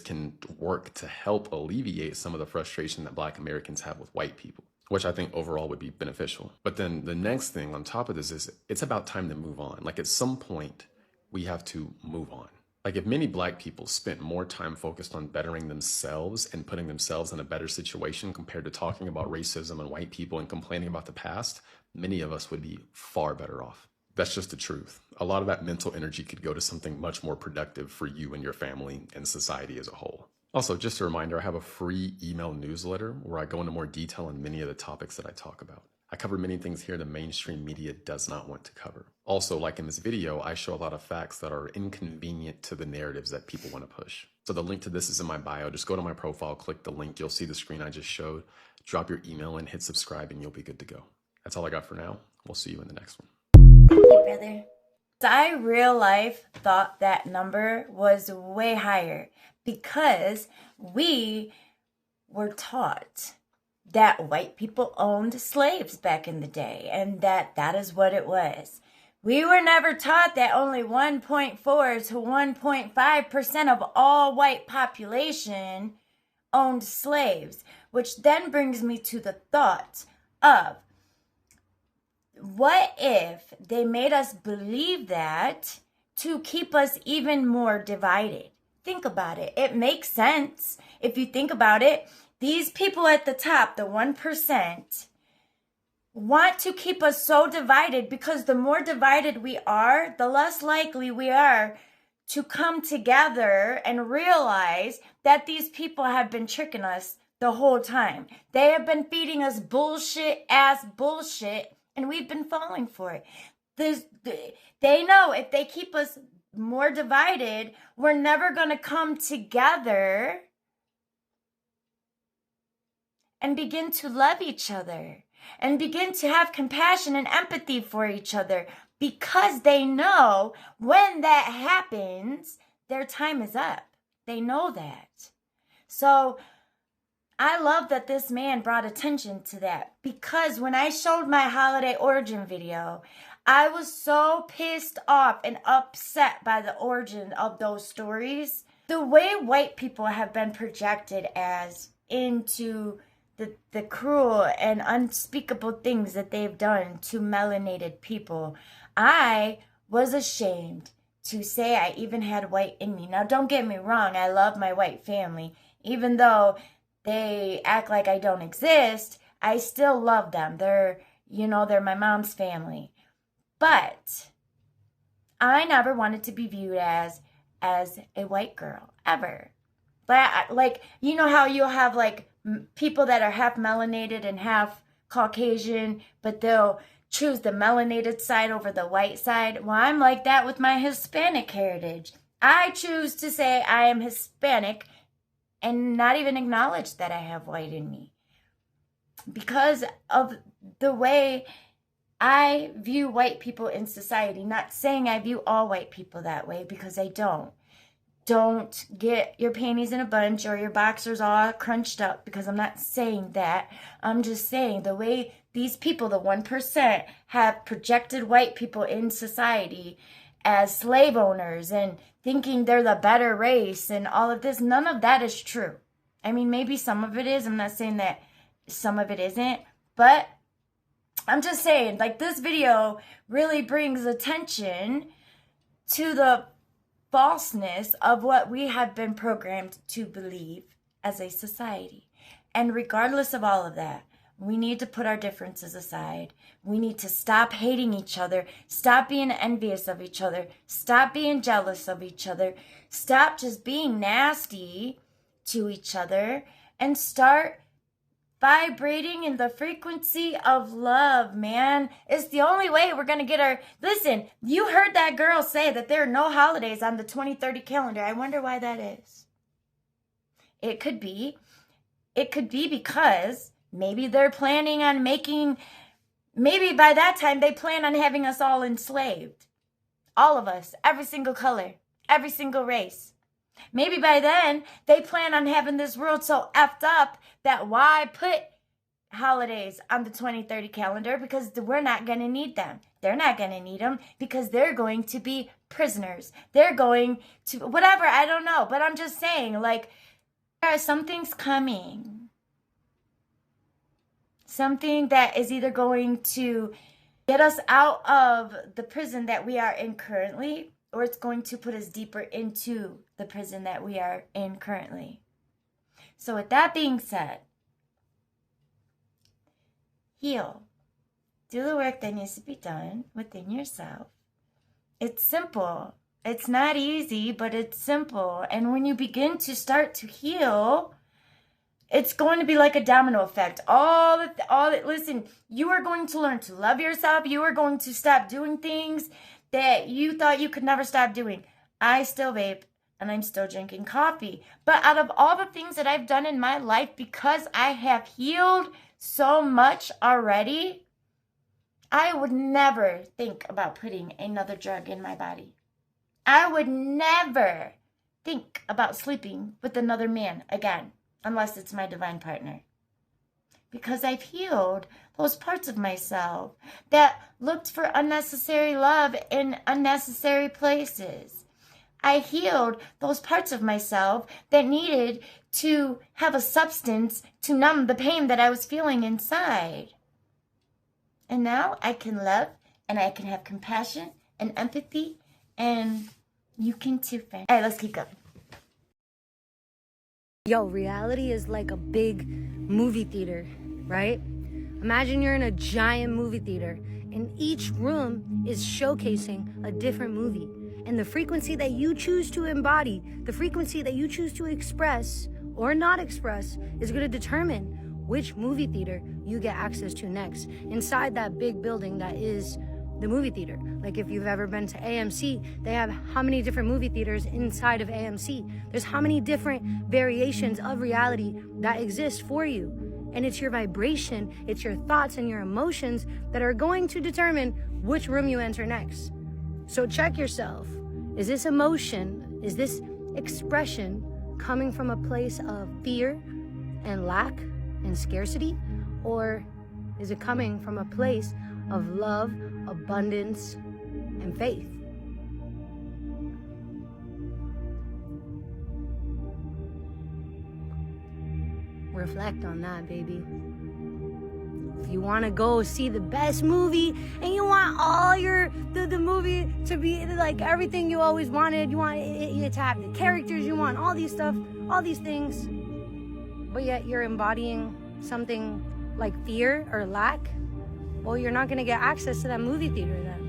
can work to help alleviate some of the frustration that Black Americans have with white people, which I think overall would be beneficial. But then the next thing on top of this is it's about time to move on. Like at some point, we have to move on. Like if many Black people spent more time focused on bettering themselves and putting themselves in a better situation compared to talking about racism and white people and complaining about the past, many of us would be far better off. That's just the truth. A lot of that mental energy could go to something much more productive for you and your family and society as a whole. Also, just a reminder, I have a free email newsletter where I go into more detail on many of the topics that I talk about. I cover many things here the mainstream media does not want to cover. Also, like in this video, I show a lot of facts that are inconvenient to the narratives that people want to push. So the link to this is in my bio. Just go to my profile, click the link. You'll see the screen I just showed. Drop your email and hit subscribe and you'll be good to go. That's all I got for now. We'll see you in the next one. Thank you, brother. I real life thought that number was way higher because we were taught that white people owned slaves back in the day and that is what it was. We were never taught that only 1.4 to 1.5% of all white population owned slaves, which then brings me to the thought of, what if they made us believe that to keep us even more divided? Think about it. It makes sense if you think about it. These people at the top, the 1%, want to keep us so divided because the more divided we are, the less likely we are to come together and realize that these people have been tricking us the whole time. They have been feeding us bullshit, and we've been falling for it. They know if they keep us more divided, we're never going to come together and begin to love each other and begin to have compassion and empathy for each other, because they know when that happens, their time is up. They know that. So I love that this man brought attention to that, because when I showed my holiday origin video, I was so pissed off and upset by the origin of those stories. The way white people have been projected as into the cruel and unspeakable things that they've done to melanated people, I was ashamed to say I even had white in me. Now, don't get me wrong. I love my white family. Even though they act like I don't exist, I still love them. They're my mom's family. But I never wanted to be viewed as a white girl, ever. But, like, you know how you'll have, like, people that are half melanated and half Caucasian, but they'll choose the melanated side over the white side? Well, I'm like that with my Hispanic heritage. I choose to say I am Hispanic and not even acknowledge that I have white in me, because of the way I view white people in society. Not saying I view all white people that way, because I don't. Don't get your panties in a bunch or your boxers all crunched up, because I'm not saying that. I'm just saying the way these people, the 1%, have projected white people in society as slave owners and thinking they're the better race and all of this, none of that is true. I mean, maybe some of it is. I'm not saying that some of it isn't, but I'm just saying, like, this video really brings attention to the falseness of what we have been programmed to believe as a society. And regardless of all of that, we need to put our differences aside. We need to stop hating each other, stop being envious of each other, stop being jealous of each other, stop just being nasty to each other, and start vibrating in the frequency of love, man. It's the only way we're going to get our... Listen, you heard that girl say that there are no holidays on the 2030 calendar. I wonder why that is. It could be because maybe they're planning on maybe by that time they plan on having us all enslaved. All of us, every single color, every single race. Maybe by then they plan on having this world so effed up that why put holidays on the 2030 calendar? Because we're not going to need them. They're not going to need them because they're going to be prisoners. They're going to, whatever, I don't know. But I'm just saying, like, something's coming. Something that is either going to get us out of the prison that we are in currently, or it's going to put us deeper into the prison that we are in currently. So with that being said, heal. Do the work that needs to be done within yourself. It's simple. It's not easy, but it's simple. And when you begin to start to heal, it's going to be like a domino effect. Listen, you are going to learn to love yourself. You are going to stop doing things that you thought you could never stop doing. I still vape and I'm still drinking coffee. But out of all the things that I've done in my life, because I have healed so much already, I would never think about putting another drug in my body. I would never think about sleeping with another man again, unless it's my divine partner. Because I've healed those parts of myself that looked for unnecessary love in unnecessary places. I healed those parts of myself that needed to have a substance to numb the pain that I was feeling inside. And now I can love and I can have compassion and empathy, and you can too, friend. All right, let's keep going. Yo, reality is like a big movie theater, right? Imagine you're in a giant movie theater and each room is showcasing a different movie. And the frequency that you choose to embody, the frequency that you choose to express or not express, is going to determine which movie theater you get access to next inside that big building that is the movie theater. Like if you've ever been to AMC, they have how many different movie theaters inside of AMC. There's how many different variations of reality that exist for you. And it's your vibration, it's your thoughts and your emotions that are going to determine which room you enter next. So check yourself. Is this emotion, is this expression coming from a place of fear and lack and scarcity? Or is it coming from a place of love, abundance, and faith? Reflect on that, baby. you want to go see the best movie and you want all the movie to be like everything you always wanted, you want it to have the characters you want, all these things, but yet you're embodying something like fear or lack, well, you're not going to get access to that movie theater then.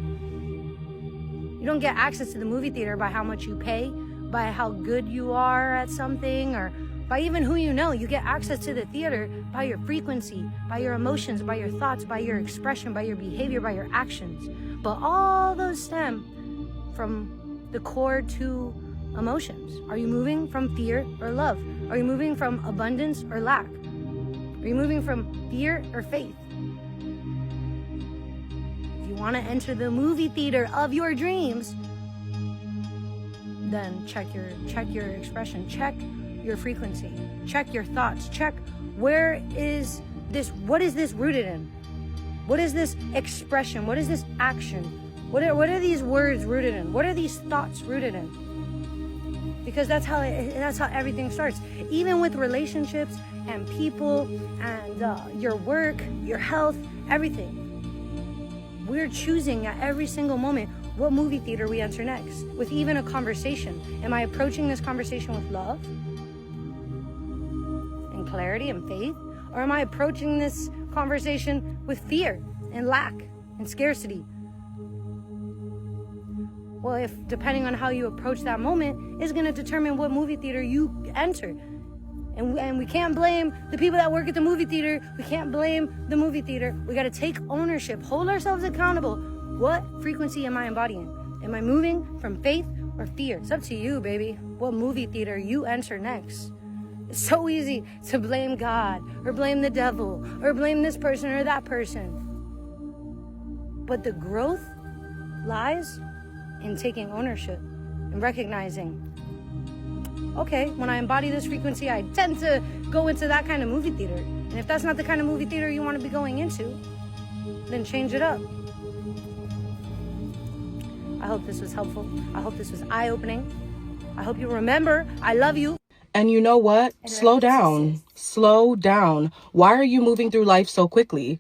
You don't get access to the movie theater by how much you pay, by how good you are at something, or by even who you know. You get access to the theater by your frequency, by your emotions, by your thoughts, by your expression, by your behavior, by your actions. But all those stem from the core two emotions. Are you moving from fear or love? Are you moving from abundance or lack? Are you moving from fear or faith? If you want to enter the movie theater of your dreams, then check your expression, check your frequency, check your thoughts, check what is this rooted in? What is this expression? What is this action? What are these words rooted in? What are these thoughts rooted in? Because that's how everything starts. Even with relationships and people and your work, your health, everything. We're choosing at every single moment what movie theater we enter next. With even a conversation. Am I approaching this conversation with love and clarity and faith? Or am I approaching this conversation with fear and lack and scarcity? Well, if depending on how you approach that moment is going to determine what movie theater you enter. And we can't blame the people that work at the movie theater. We can't blame the movie theater. We got to take ownership, hold ourselves accountable. What frequency am I embodying? Am I moving from faith or fear? It's up to you, baby, what movie theater you enter next. It's so easy to blame God or blame the devil or blame this person or that person. But the growth lies in taking ownership and recognizing, okay, when I embody this frequency, I tend to go into that kind of movie theater. And if that's not the kind of movie theater you want to be going into, then change it up. I hope this was helpful. I hope this was eye-opening. I hope you remember, I love you. And you know what? Slow down. Slow down. Why are you moving through life so quickly?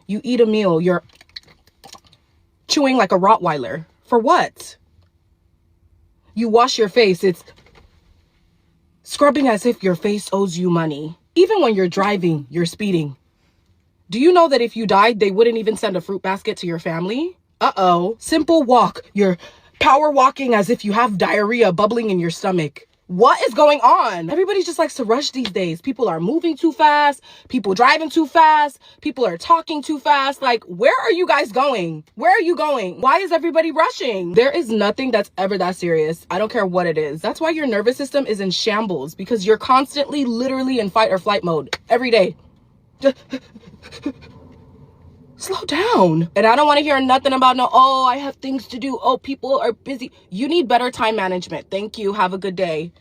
You eat a meal, you're chewing like a Rottweiler. For what? You wash your face, it's scrubbing as if your face owes you money. Even when you're driving, you're speeding. Do you know that if you died, they wouldn't even send a fruit basket to your family? Uh-oh. Simple walk. You're power walking as if you have diarrhea bubbling in your stomach. What is going on? Everybody just likes to rush these days. People are moving too fast. People driving too fast. People are talking too fast. Like, where are you guys going? Where are you going? Why is everybody rushing? There is nothing that's ever that serious. I don't care what it is. That's why your nervous system is in shambles, because you're constantly literally in fight or flight mode every day. Slow down. And I don't want to hear nothing about oh, I have things to do. Oh, people are busy. You need better time management. Thank you. Have a good day.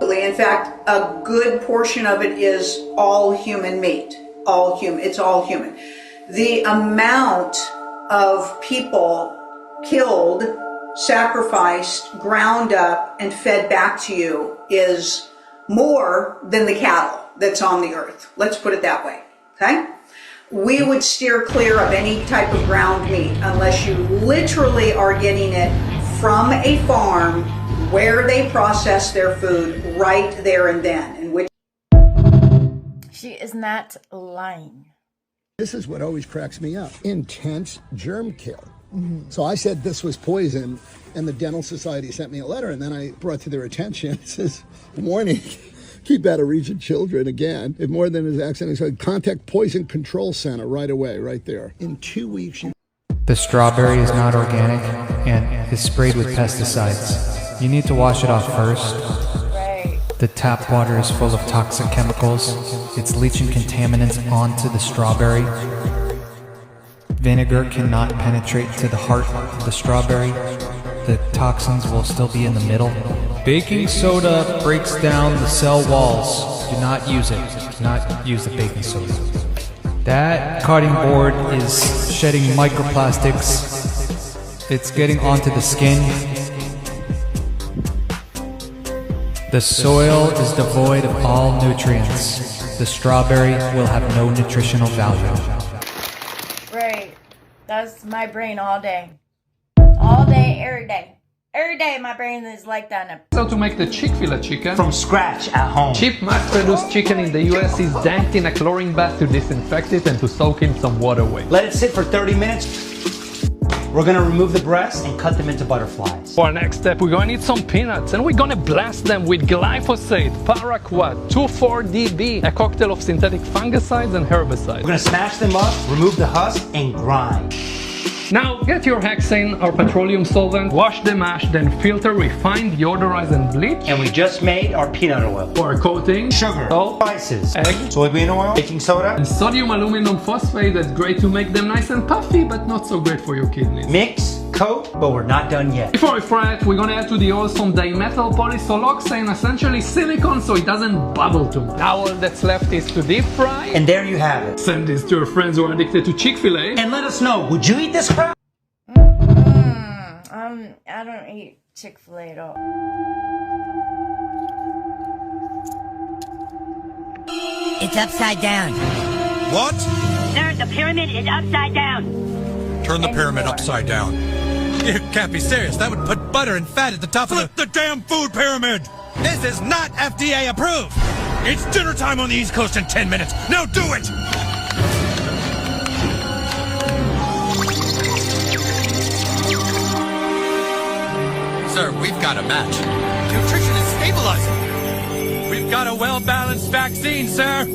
In fact, a good portion of it is all human meat. All human. It's all human. The amount of people killed, sacrificed, ground up, and fed back to you is more than the cattle that's on the earth. Let's put it that way, okay? We would steer clear of any type of ground meat unless you literally are getting it from a farm where they process their food right there and then. And which she is not lying. This is what always cracks me up. Intense germ kill. So I said this was poison, and the Dental Society sent me a letter, and then I brought to their attention, it says, warning, keep out of reach of children again. If more than is accidental, contact Poison Control Center right away, right there. In 2 weeks, you... The strawberry is not organic and is sprayed with pesticides. You need to wash it off first. The tap water is full of toxic chemicals. It's leaching contaminants onto the strawberry. Vinegar cannot penetrate to the heart of the strawberry. The toxins will still be in the middle. Baking soda breaks down the cell walls. Do not use it. Do not use the baking soda. That cutting board is shedding microplastics. It's getting onto the skin. The soil is devoid of all nutrients. The strawberry will have no nutritional value. Right. That's my brain all day. All day, every day. Every day my brain is like that. How to make the Chick-fil-A chicken from scratch at home. Cheap mass-produced chicken in the US is danked in a chlorine bath to disinfect it and to soak in some water away. Let it sit for 30 minutes. We're gonna remove the breasts and cut them into butterflies. For our next step, we're gonna need some peanuts and we're gonna blast them with glyphosate, paraquat, 2,4-DB, a cocktail of synthetic fungicides and herbicides. We're gonna smash them up, remove the husk, and grind. Now get your hexane or petroleum solvent, wash the mash, then filter, refine, deodorize, and bleach. And we just made our peanut oil. For a coating, sugar, salt, spices, egg, soybean oil, baking soda, and sodium aluminum phosphate. That's great to make them nice and puffy, but not so great for your kidneys. Mix, coat, but we're not done yet. Before we fry it, we're gonna add to the oil some dimethyl polysoloxane, essentially silicone, so it doesn't bubble too much. Now all that's left is to deep fry. And there you have it. Send this to your friends who are addicted to Chick-fil-A. And let us know, would you eat this crap? I don't eat Chick-fil-A at all. It's upside down. What? Sir, the pyramid is upside down. Turn the pyramid upside down. You can't be serious. That would put butter and fat at the top of the damn food pyramid. This is not FDA approved. It's dinner time on the East Coast in 10 minutes. Now do it! Sir, we've got a match. Nutrition is stabilizing. We've got a well-balanced vaccine, sir.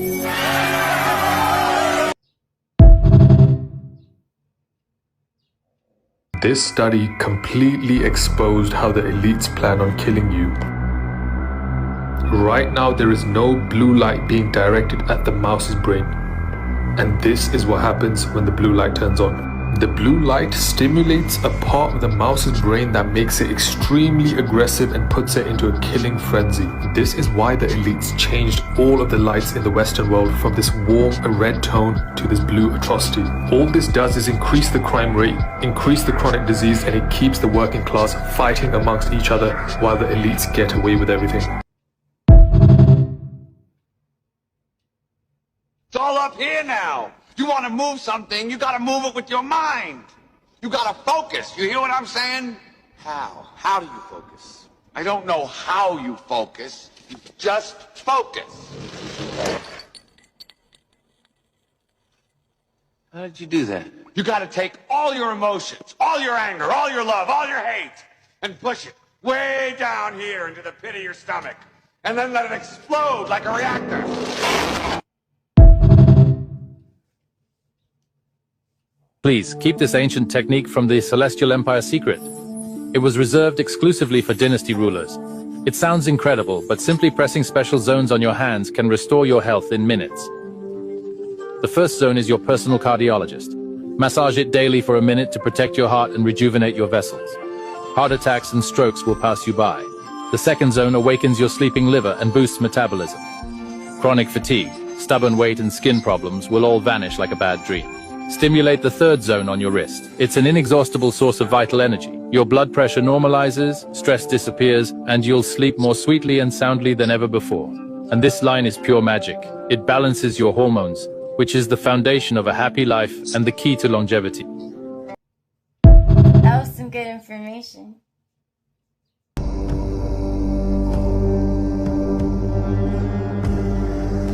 This study completely exposed how the elites plan on killing you. Right now, there is no blue light being directed at the mouse's brain. And this is what happens when the blue light turns on. The blue light stimulates a part of the mouse's brain that makes it extremely aggressive and puts it into a killing frenzy. This is why the elites changed all of the lights in the Western world from this warm red tone to this blue atrocity. All this does is increase the crime rate, increase the chronic disease, and it keeps the working class fighting amongst each other while the elites get away with everything. It's all up here now. You want to move something, you got to move it with your mind. You got to focus. You hear what I'm saying? How? How do you focus? I don't know how you focus. You just focus. How did you do that? You got to take all your emotions, all your anger, all your love, all your hate, and push it way down here into the pit of your stomach. And then let it explode like a reactor. Please, keep this ancient technique from the Celestial Empire secret. It was reserved exclusively for dynasty rulers. It sounds incredible, but simply pressing special zones on your hands can restore your health in minutes. The first zone is your personal cardiologist. Massage it daily for a minute to protect your heart and rejuvenate your vessels. Heart attacks and strokes will pass you by. The second zone awakens your sleeping liver and boosts metabolism. Chronic fatigue, stubborn weight and skin problems will all vanish like a bad dream. Stimulate the third zone on your wrist. It's an inexhaustible source of vital energy. Your blood pressure normalizes, stress disappears, and you'll sleep more sweetly and soundly than ever before. And this line is pure magic. It balances your hormones, which is the foundation of a happy life and the key to longevity. That was some good information.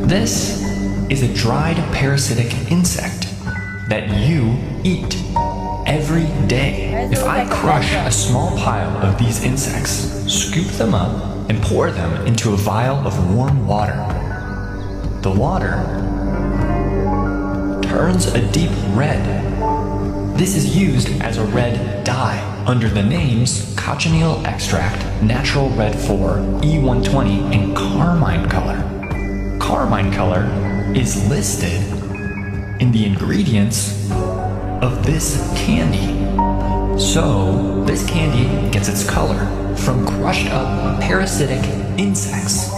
This is a dried parasitic insect that you eat every day. If I crush a small pile of these insects, scoop them up, and pour them into a vial of warm water, the water turns a deep red. This is used as a red dye under the names cochineal extract, natural red 4, E120, and carmine color. Carmine color is listed in the ingredients of this candy. So, this candy gets its color from crushed up parasitic insects.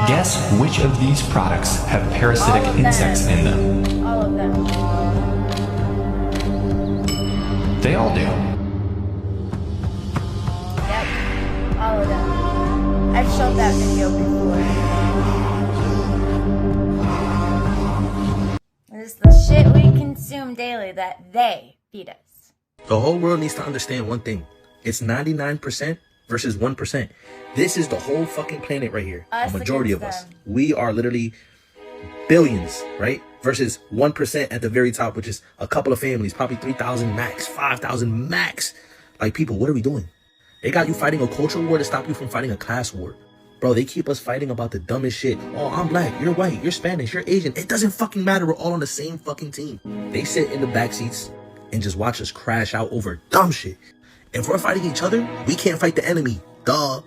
Guess which of these products have parasitic insects in them? All of them. They all do. Yep. All of them. I've showed that video before. This is the shit we consume daily that they feed us. The whole world needs to understand one thing. It's 99% versus 1%. This is the whole fucking planet right here. Us A majority of against us. them. We are literally billions, right? Versus 1% at the very top, which is a couple of families, probably 3,000 max, 5,000 max. Like, people, what are we doing? They got you fighting a cultural war to stop you from fighting a class war. Bro, they keep us fighting about the dumbest shit. Oh, I'm black, you're white, you're Spanish, you're Asian. It doesn't fucking matter. We're all on the same fucking team. They sit in the back seats and just watch us crash out over dumb shit. If we're fighting each other, we can't fight the enemy. Duh.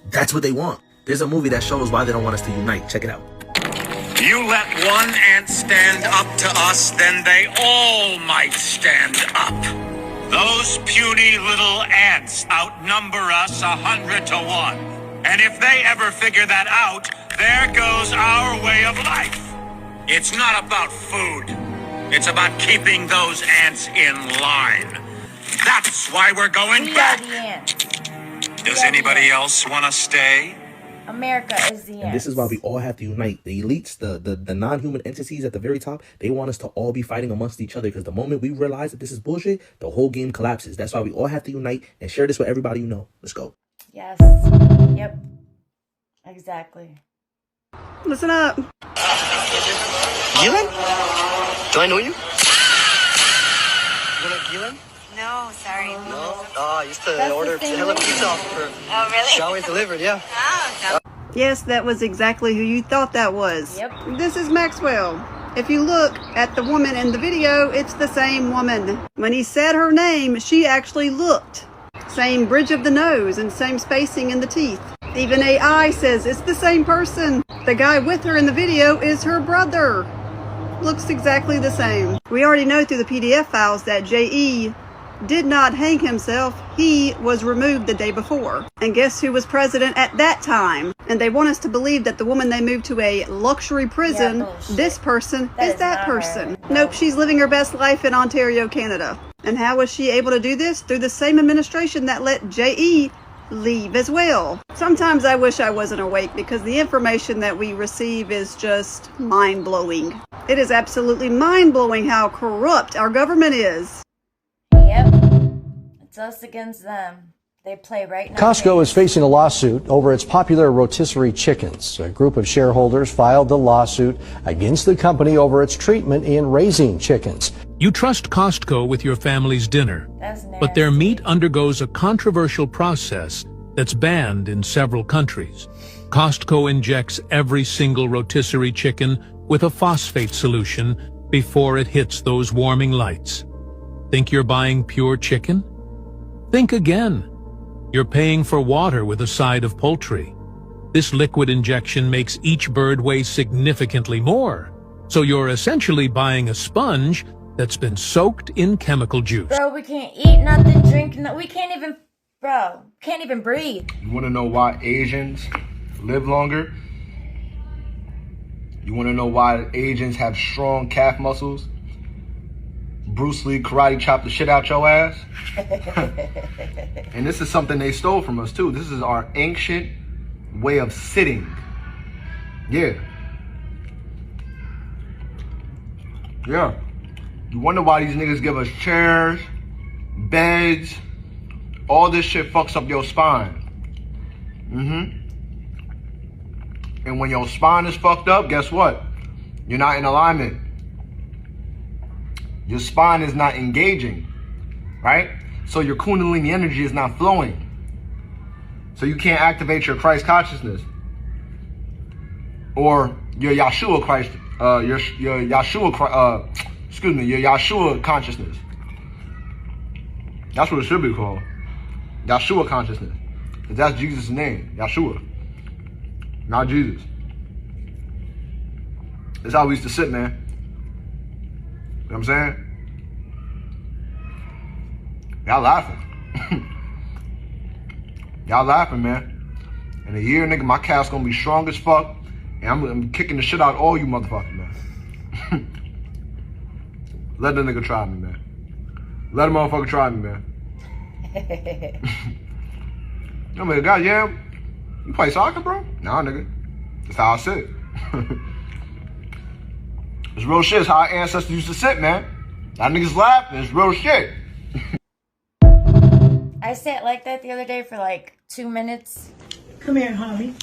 That's what they want. There's a movie that shows why they don't want us to unite. Check it out. You let one ant stand up to us, then they all might stand up. Those puny little ants outnumber us 100 to 1. And if they ever figure that out, there goes our way of life. It's not about food. It's about keeping those ants in line. That's why we're going back. We are the ants. Does anybody else want to stay? America is the And ants. this is why we all have to unite. The elites, the non-human entities at the very top, they want us to all be fighting amongst each other, because the moment we realize that this is bullshit, the whole game collapses. That's why we all have to unite and share this with everybody you know. Let's go. Yes. Yep. Exactly. Listen up. Gillen? Do I know you? You know Gillen? No, sorry. No? Oh, I used to order hella pizza off of her. Oh, really? She always delivered, yeah. Oh, Yes, that was exactly who you thought that was. Yep. This is Maxwell. If you look at the woman in the video, it's the same woman. When he said her name, she actually looked. Same bridge of the nose and same spacing in the teeth. Even AI says it's the same person. The guy with her in the video is her brother. Looks exactly the same. We already know through the PDF files that J.E. did not hang himself. He was removed the day before. And guess who was president at that time? And they want us to believe that the woman they moved to a luxury prison, this person is that person. Nope, she's living her best life in Ontario, Canada. And how was she able to do this? Through the same administration that let J.E. leave as well. Sometimes I wish I wasn't awake, because the information that we receive is just mind-blowing. It is absolutely mind-blowing how corrupt our government is. Yep. It's us against them. They play right now. Costco is facing a lawsuit over its popular rotisserie chickens. A group of shareholders filed the lawsuit against the company over its treatment in raising chickens. You trust Costco with your family's dinner, but their meat undergoes a controversial process that's banned in several countries. Costco injects every single rotisserie chicken with a phosphate solution before it hits those warming lights. Think you're buying pure chicken? Think again. You're paying for water with a side of poultry. This liquid injection makes each bird weigh significantly more, so you're essentially buying a sponge that's been soaked in chemical juice. Bro, we can't eat nothing, drink nothing. We can't even, bro, can't even breathe. You want to know why Asians live longer? You want to know why Asians have strong calf muscles? Bruce Lee karate chopped the shit out your ass. And this is something they stole from us too. This is our ancient way of sitting. Yeah. Yeah. You wonder why these niggas give us chairs, beds, all this shit fucks up your spine. And when your spine is fucked up, guess what? You're not in alignment. Your spine is not engaging, right? So your Kundalini energy is not flowing. So you can't activate your Christ consciousness or your Yahshua Christ, your Yahshua consciousness. That's what it should be called. Yahshua consciousness. Because that's Jesus' name, Yahshua. Not Jesus. That's how we used to sit, man. You know what I'm saying? Y'all laughing. Y'all laughing, man. In a year, nigga, my calf's gonna be strong as fuck. And I'm kicking the shit out of all you motherfuckers, man. Let the nigga try me, man. Let a motherfucker try me, man. I mean, goddamn, You play soccer, bro? Nah, nigga. That's how I sit. It's real shit. It's how our ancestors used to sit, man. Y'all niggas laughing. It's real shit. I sat like that the other day for like 2 minutes. Come here, homie.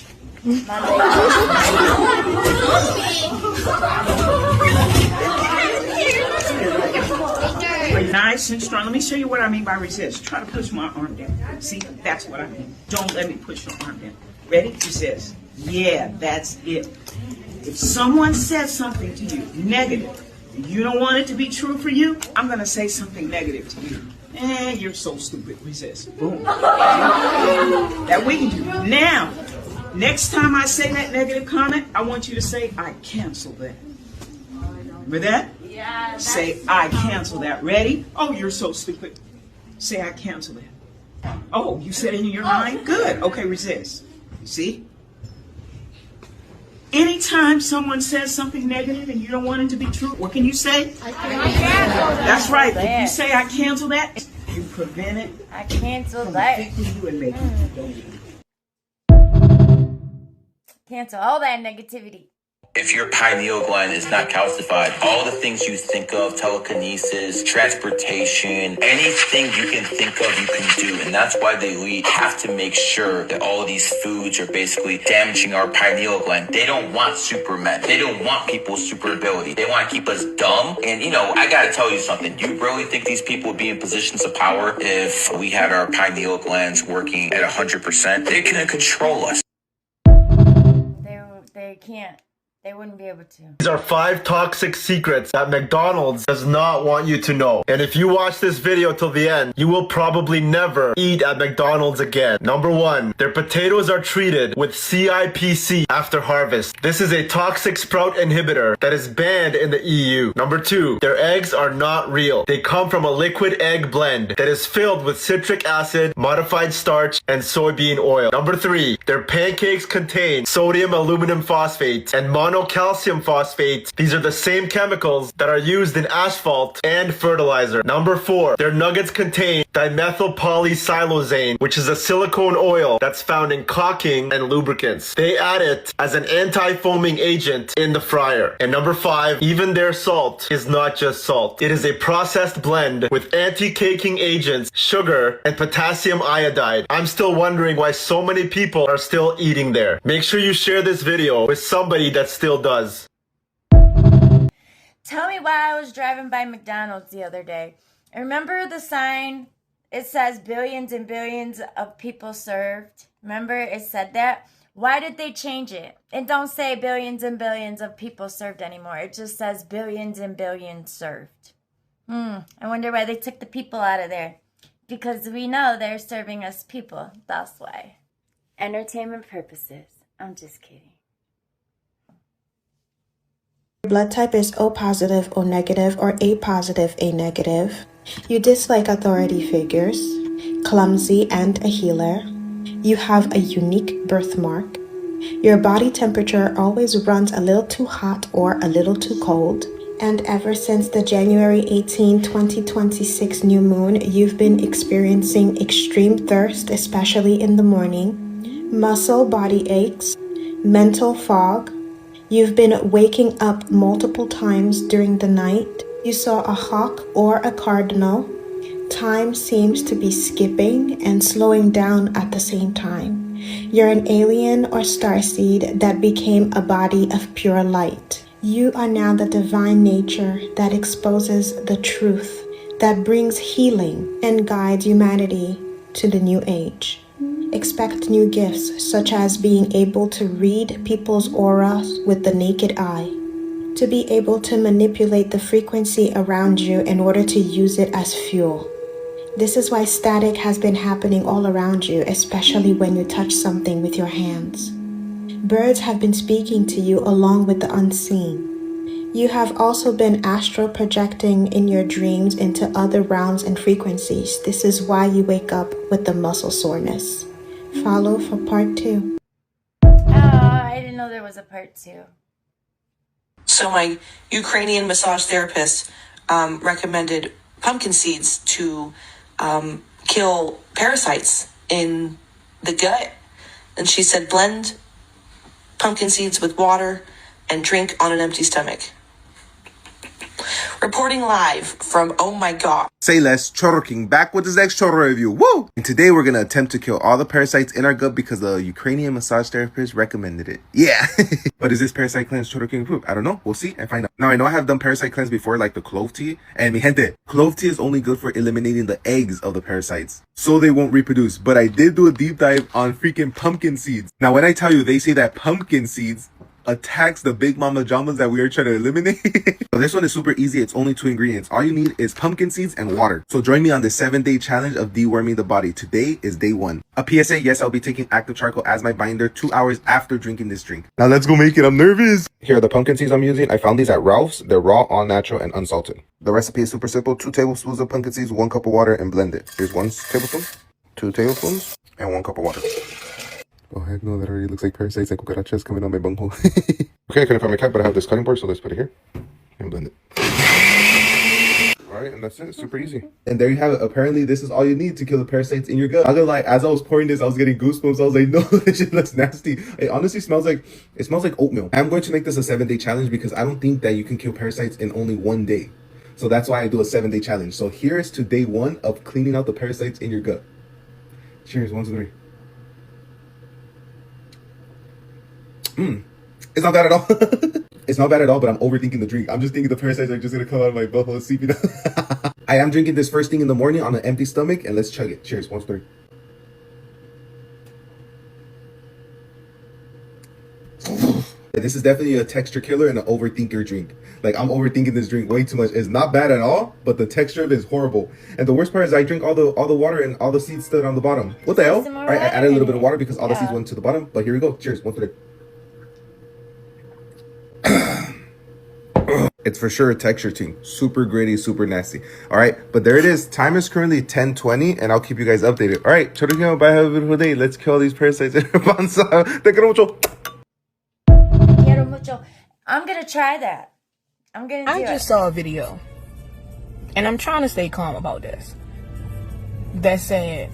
Nice and strong. Let me show you what I mean by resist. Try to push my arm down. See, that's what I mean. Don't let me push your arm down. Ready? Resist. Yeah, that's it. If someone says something to you negative, and you don't want it to be true for you, I'm going to say something negative to you. You're so stupid. Resist. Boom. That we can do. Now, next time I say that negative comment, I want you to say, I cancel that. Remember that? Yeah. Say, I cancel that. Ready? Oh, you're so stupid. Say, I cancel that. Oh, you said it in your mind? Good. Okay, resist. You see? Anytime someone says something negative and you don't want it to be true, what can you say? I cancel. That's right. If you say I cancel that, you prevent it. I cancel that. You and make it. Cancel all that negativity. If your pineal gland is not calcified, all the things you think of, telekinesis, transportation, anything you can think of, you can do. And that's why the elite have to make sure that all of these foods are basically damaging our pineal gland. They don't want supermen. They don't want people's super ability. They want to keep us dumb. And, you know, I got to tell you something. You really think these people would be in positions of power if we had our pineal glands working at 100%? They can control us. They can't. They wouldn't be able to. These are 5 toxic secrets that McDonald's does not want you to know. And if you watch this video till the end, you will probably never eat at McDonald's again. Number 1, their potatoes are treated with CIPC after harvest. This is a toxic sprout inhibitor that is banned in the EU. Number 2, their eggs are not real. They come from a liquid egg blend that is filled with citric acid, modified starch, and soybean oil. Number 3, their pancakes contain sodium aluminum phosphate and monocalcium phosphate. These are the same chemicals that are used in asphalt and fertilizer. Number 4, their nuggets contain dimethyl polysiloxane, which is a silicone oil that's found in caulking and lubricants. They add it as an anti-foaming agent in the fryer. And number 5, even their salt is not just salt. It is a processed blend with anti-caking agents, sugar, and potassium iodide. I'm still wondering why so many people are still eating there. Make sure you share this video with somebody that still does. Tell me why I was driving by McDonald's the other day. Remember the sign? It says billions and billions of people served. Remember it said that? Why did they change it? It don't say billions and billions of people served anymore. It just says billions and billions served. I wonder why they took the people out of there. Because we know they're serving us people. That's why. Entertainment purposes. I'm just kidding. Blood type is O positive, O negative, or A positive, A negative. You dislike authority figures, clumsy and a healer. You have a unique birthmark. Your body temperature always runs a little too hot or a little too cold. And ever since the January 18, 2026 new moon, you've been experiencing extreme thirst, especially in the morning, muscle body aches, mental fog. You've been waking up multiple times during the night. You saw a hawk or a cardinal. Time seems to be skipping and slowing down at the same time. You're an alien or starseed that became a body of pure light. You are now the divine nature that exposes the truth, that brings healing and guides humanity to the new age. Expect new gifts, such as being able to read people's auras with the naked eye, to be able to manipulate the frequency around you in order to use it as fuel. This is why static has been happening all around you, especially when you touch something with your hands. Birds have been speaking to you along with the unseen. You have also been astral projecting in your dreams into other realms and frequencies. This is why you wake up with the muscle soreness. Follow for part 2. Oh, I didn't know there was a part 2. So my Ukrainian massage therapist recommended pumpkin seeds to kill parasites in the gut. And she said, blend pumpkin seeds with water and drink on an empty stomach. Reporting live from Oh My God. Say less, Choro King back with his next Choro review. Woo! And today we're gonna attempt to kill all the parasites in our gut because the Ukrainian massage therapist recommended it. Yeah! But is this parasite cleanse Choro King approved? I don't know. We'll see and find out. Now I know I have done parasite cleanse before, like the clove tea. And mi gente, clove tea is only good for eliminating the eggs of the parasites, so they won't reproduce. But I did do a deep dive on freaking pumpkin seeds. Now when I tell you, they say that pumpkin seeds attacks the big mama jamas that we are trying to eliminate. So this one is super easy. It's only 2 ingredients. All you need is pumpkin seeds and water. So join me on the 7-day challenge of deworming the body. Today is day 1. A PSA, yes, I'll be taking active charcoal as my binder 2 hours after drinking this drink. Now let's go make it. I'm nervous. Here are the pumpkin seeds I'm using. I found these at Ralph's. They're raw, all natural, and unsalted. The recipe is super simple. 2 tablespoons of pumpkin seeds, 1 cup of water, and blend it. Here's 1 tablespoon, 2 tablespoons, and 1 cup of water. Oh heck no, that already looks like parasites and cucarachas coming out my bunghole. Okay, I couldn't find my cap, but I have this cutting board, so let's put it here and blend it. Alright, and that's it. It's super easy. And there you have it. Apparently, this is all you need to kill the parasites in your gut. I'm gonna lie, as I was pouring this, I was getting goosebumps. I was like, no, this shit looks nasty. It honestly smells like oatmeal. I'm going to make this a 7-day challenge because I don't think that you can kill parasites in only 1 day. So that's why I do a 7-day challenge. So here's to day 1 of cleaning out the parasites in your gut. Cheers, 1, 2, 3. It's not bad at all. It's not bad at all, but I'm overthinking the drink. I'm just thinking the parasites are just gonna come out of my butthole seeping out. I am drinking this first thing in the morning on an empty stomach, and let's chug it. Cheers, 1, 2, 3. This is definitely a texture killer and an overthinker drink. Like, I'm overthinking this drink way too much. It's not bad at all, but the texture of it is horrible. And the worst part is I drink all the water and all the seeds stood on the bottom. What the hell? All right, I added a little bit of water because all the seeds went to the bottom. But here we go. Cheers, 1, 2, 3. It's for sure a texture thing. Super gritty, super nasty. All right, but there it is. Time is currently 10:20, and I'll keep you guys updated. All right, Choro, bye, have a beautiful day. Let's kill these parasites in our panza. Te quiero mucho. Quiero mucho. I'm gonna try that. I'm gonna do it. I just saw a video, and I'm trying to stay calm about this, that said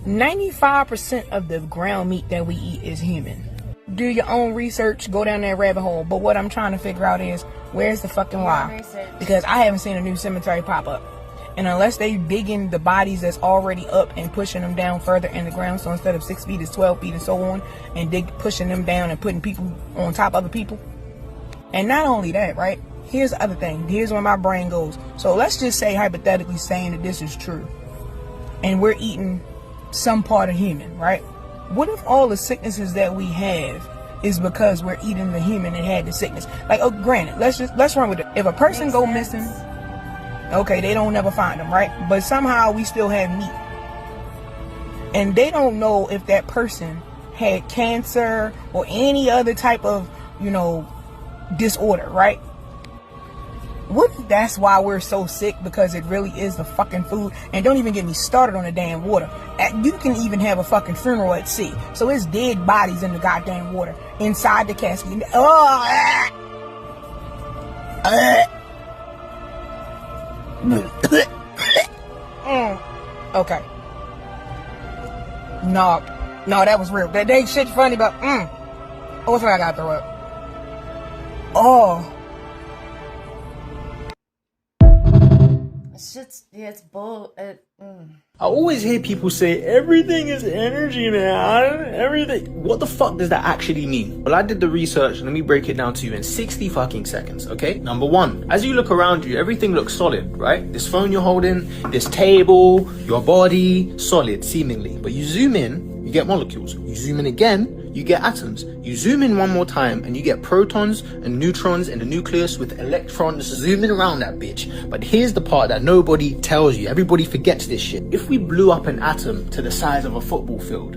95% of the ground meat that we eat is human. Do your own research, go down that rabbit hole. But what I'm trying to figure out is, where's the fucking lie? Because I haven't seen a new cemetery pop up. And unless they digging the bodies that's already up and pushing them down further in the ground, so instead of 6 feet it's 12 feet and so on, and pushing them down and putting people on top of other people. And not only that, right? Here's the other thing. Here's where my brain goes. So let's just say, hypothetically saying that this is true, and we're eating some part of human, right? What if all the sicknesses that we have is because we're eating the human that had the sickness? Like, oh, granted, let's run with it. If a person go missing, okay, they don't never find them, right? But somehow we still have meat, and they don't know if that person had cancer or any other type of, disorder, right? What if that's why we're so sick? Because it really is the fucking food. And don't even get me started on the damn water. You can even have a fucking funeral at sea, so it's dead bodies in the goddamn water inside the casket. Okay. No, that was real. That ain't shit funny, but oh, what's I gotta throw up? Oh. It's bull. I always hear people say everything is energy, man. Everything. What the fuck does that actually mean? Well, I did the research, and let me break it down to you in 60 fucking seconds, okay? Number 1, as you look around you, everything looks solid, right? This phone you're holding, this table, your body, solid, seemingly. But you zoom in, you get molecules. You zoom in again, you get atoms. You zoom in one more time and you get protons and neutrons in the nucleus with electrons zooming around that bitch. But here's the part that nobody tells you. Everybody forgets this shit. If we blew up an atom to the size of a football field,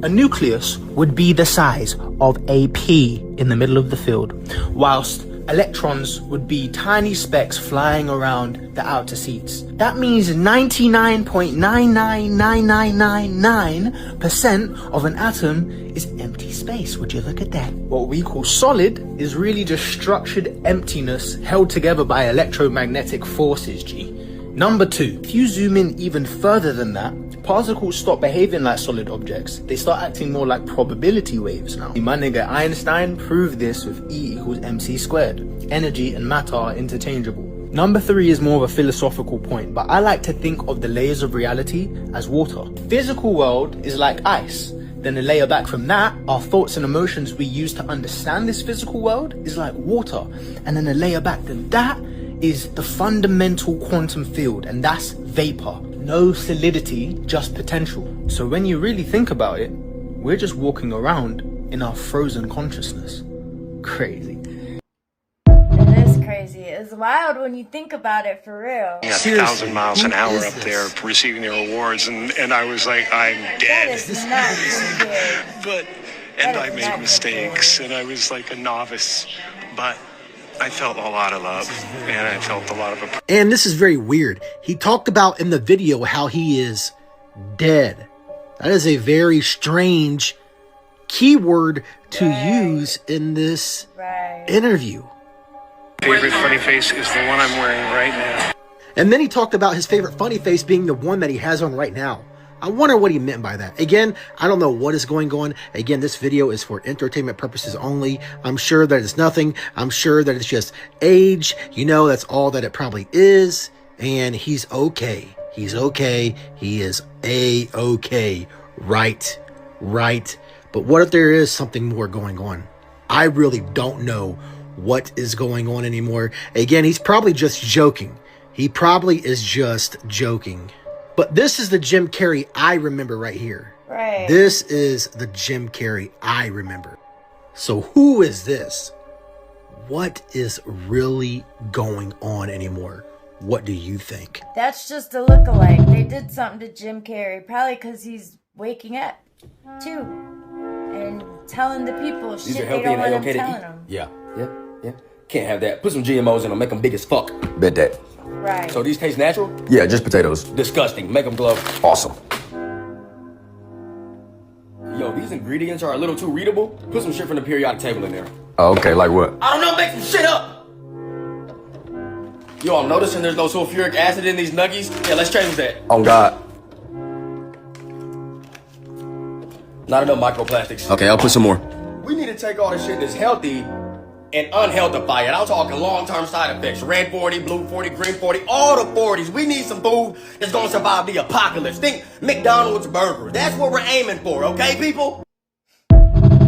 a nucleus would be the size of a pea in the middle of the field, whilst electrons would be tiny specks flying around the outer seats. That means 99.99999% of an atom is empty space. Would you look at that? What we call solid is really just structured emptiness held together by electromagnetic forces, G. Number 2, if you zoom in even further than that, particles stop behaving like solid objects. They start acting more like probability waves now. My nigga Einstein proved this with E equals mc squared. Energy and matter are interchangeable. Number 3 is more of a philosophical point, but I like to think of the layers of reality as water. Physical world is like ice. Then a layer back from that, our thoughts and emotions we use to understand this physical world is like water. And then a layer back to that is the fundamental quantum field, and that's vapor. No solidity, just potential. So when you really think about it, we're just walking around in our frozen consciousness. Crazy. It is crazy. It's wild when you think about it, for real. 1,000 miles an hour up there receiving their awards, and I was like, I'm dead. That is not good. And I made mistakes, and I was like a novice, but I felt a lot of love, and I felt a lot of And this is very weird. He talked about in the video how he is dead. That is a very strange keyword to use in this interview. favorite funny face is the one I'm wearing right now. And then he talked about his favorite funny face being the one that he has on right now. I wonder what he meant by that. Again, I don't know what is going on. Again, this video is for entertainment purposes only. I'm sure that it's nothing. I'm sure that it's just age. You know, that's all that it probably is. And he's okay. He's okay. He is A-okay. Right. But what if there is something more going on? I really don't know what is going on anymore. Again, he's probably just joking. He probably is just joking. But this is the Jim Carrey I remember right here. Right. This is the Jim Carrey I remember. So who is this? What is really going on anymore? What do you think? That's just a lookalike. They did something to Jim Carrey, probably because he's waking up, too. And telling the people These shit are they healthy don't and want okay him to telling eat. them. Yeah. Can't have that. Put some GMOs in them, make them big as fuck. Bet that. Right. So these taste natural? Yeah, just potatoes. Disgusting. Make them glow. Awesome. Yo, these ingredients are a little too readable. Put some shit from the periodic table in there. Oh, okay, like what? I don't know, make some shit up! Yo, I'm noticing there's no sulfuric acid in these nuggies. Yeah, let's change that. On God. Not enough microplastics. Okay, I'll put some more. We need to take all the shit that's healthy and unhealthify it. I'm talking long-term side effects. Red 40, blue 40, green 40, all the 40s. We need some food that's gonna survive the apocalypse. Think McDonald's burger. That's what we're aiming for, okay, people?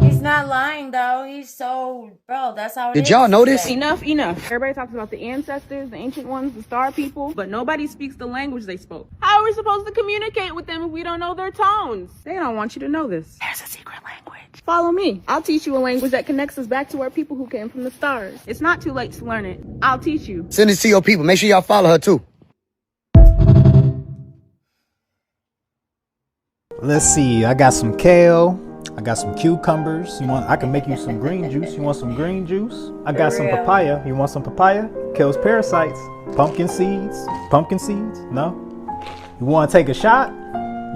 He's not lying, though. He's so... Bro, that's how it is. Did y'all notice? Enough. Everybody talks about the ancestors, the ancient ones, the star people, but nobody speaks the language they spoke. How are we supposed to communicate with them if we don't know their tones? They don't want you to know this. There's a secret language. Follow me. I'll teach you a language that connects us back to our people who came from the stars. It's not too late to learn it. I'll teach you. Send it to your people. Make sure y'all follow her too. Let's see. I got some kale. I got some cucumbers. I can make you some green juice. You want some green juice? I got some papaya. You want some papaya? Kills parasites. Pumpkin seeds. No? You want to take a shot?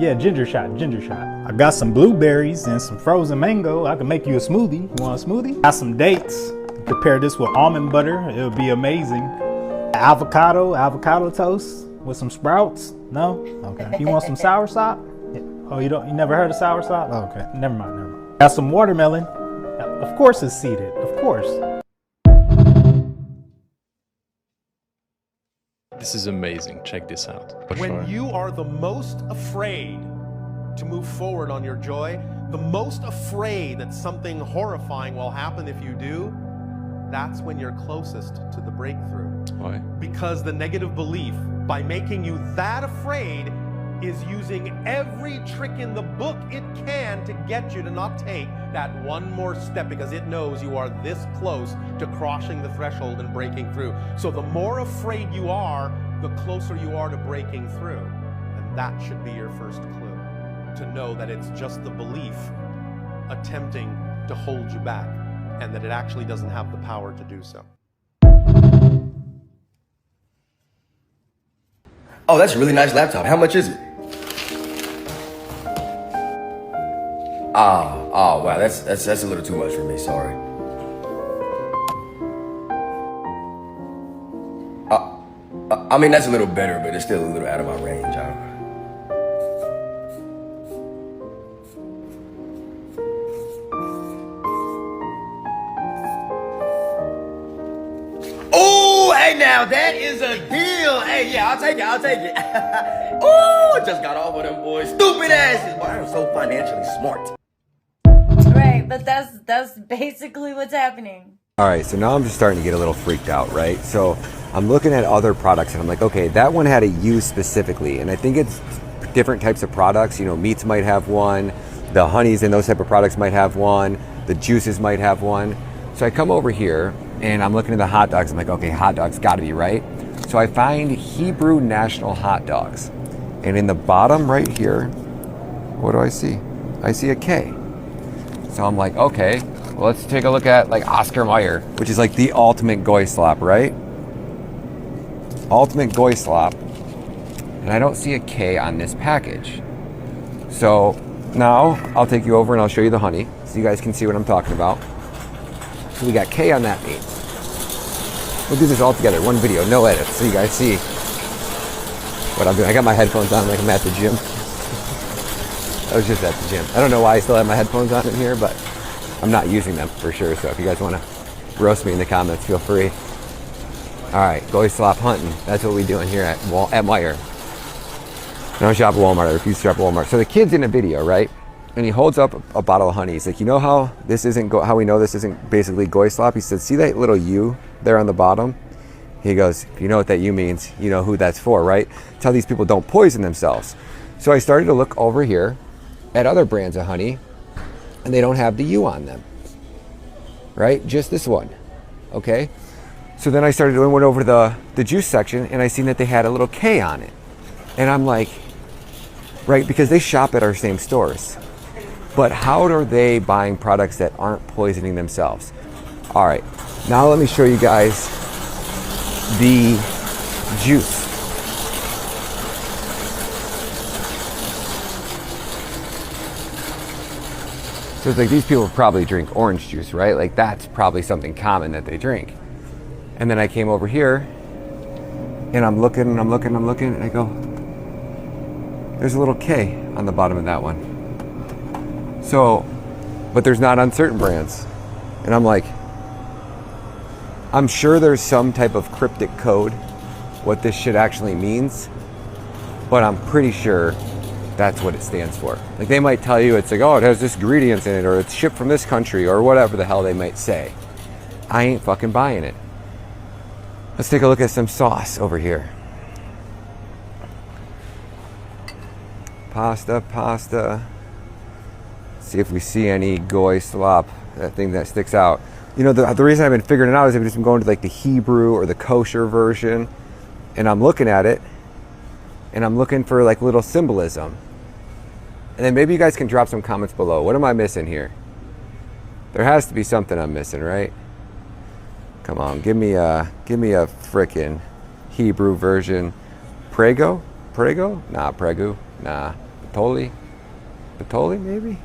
Yeah, ginger shot. I got some blueberries and some frozen mango. I can make you a smoothie. You want a smoothie? Got some dates. Prepare this with almond butter. It'll be amazing. Avocado toast with some sprouts. No? Okay. You want some soursop? Oh, you never heard of soursop? Oh, okay. Never mind. Got some watermelon. Of course it's seeded. Of course. This is amazing. Check this out. When you are the most afraid to move forward on your joy, the most afraid that something horrifying will happen if you do, that's when you're closest to the breakthrough. Why? Because the negative belief, by making you that afraid, is using every trick in the book it can to get you to not take that one more step, because it knows you are this close to crossing the threshold and breaking through. So the more afraid you are, the closer you are to breaking through. And that should be your first clue, to know that it's just the belief attempting to hold you back, and that it actually doesn't have the power to do so. Oh, that's a really nice laptop. How much is it? Oh, wow, that's a little too much for me, sorry. I mean, that's a little better, but it's still a little out of my range. Hey, now that is a deal. Hey, yeah, I'll take it. I'll take it. Ooh, just got off with them boys. Stupid asses. Boy, I'm so financially smart. Right, but that's basically what's happening. All right, so now I'm just starting to get a little freaked out, right? So I'm looking at other products and I'm like, okay, that one had a use specifically. And I think it's different types of products. You know, meats might have one, the honeys and those type of products might have one, the juices might have one. So I come over here and I'm looking at the hot dogs. I'm like, okay, hot dogs gotta be right. So I find Hebrew National Hot Dogs. And in the bottom right here, what do I see? I see a K. So I'm like, okay, well, let's take a look at like Oscar Mayer, which is like the ultimate goy slop, right? Ultimate goy slop. And I don't see a K on this package. So now I'll take you over and I'll show you the honey so you guys can see what I'm talking about. So we got K on that meat. We'll do this all together, one video, no edits, so you guys see what I'm doing. I got my headphones on like I'm at the gym. I was just at the gym. I don't know why I still have my headphones on in here, but I'm not using them for sure. So if you guys want to roast me in the comments, feel free. All right, goy slop hunting. That's what we're doing here at Meyer. I don't shop at Walmart. I refuse to shop at Walmart. So the kid's in a video, right? And he holds up a bottle of honey. He's like, you know how this isn't how we know this isn't basically goy slop? He said, see that little U there on the bottom? He goes, if you know what that U means, you know who that's for, right? It's how these people don't poison themselves. So I started to look over here at other brands of honey, and they don't have the U on them, right? Just this one, okay? So then I started went over to the juice section, and I seen that they had a little K on it. And I'm like, right, because they shop at our same stores. But how are they buying products that aren't poisoning themselves? All right, now let me show you guys the juice. So it's like these people probably drink orange juice, right? Like that's probably something common that they drink. And then I came over here and I'm looking, and I go, there's a little K on the bottom of that one. So, but there's not on certain brands. And I'm like, I'm sure there's some type of cryptic code, what this shit actually means, but I'm pretty sure that's what it stands for. Like they might tell you it's like, oh, it has this ingredients in it, or it's shipped from this country, or whatever the hell they might say. I ain't fucking buying it. Let's take a look at some sauce over here. Pasta. See if we see any goy slop, that thing that sticks out. You know, the reason I've been figuring it out is I've just been going to like the Hebrew or the kosher version, and I'm looking at it, and I'm looking for like little symbolism. And then maybe you guys can drop some comments below. What am I missing here? There has to be something I'm missing, right? Come on, give me a frickin' Hebrew version. Prego? Nah, Prego. Nah. Bertolli maybe?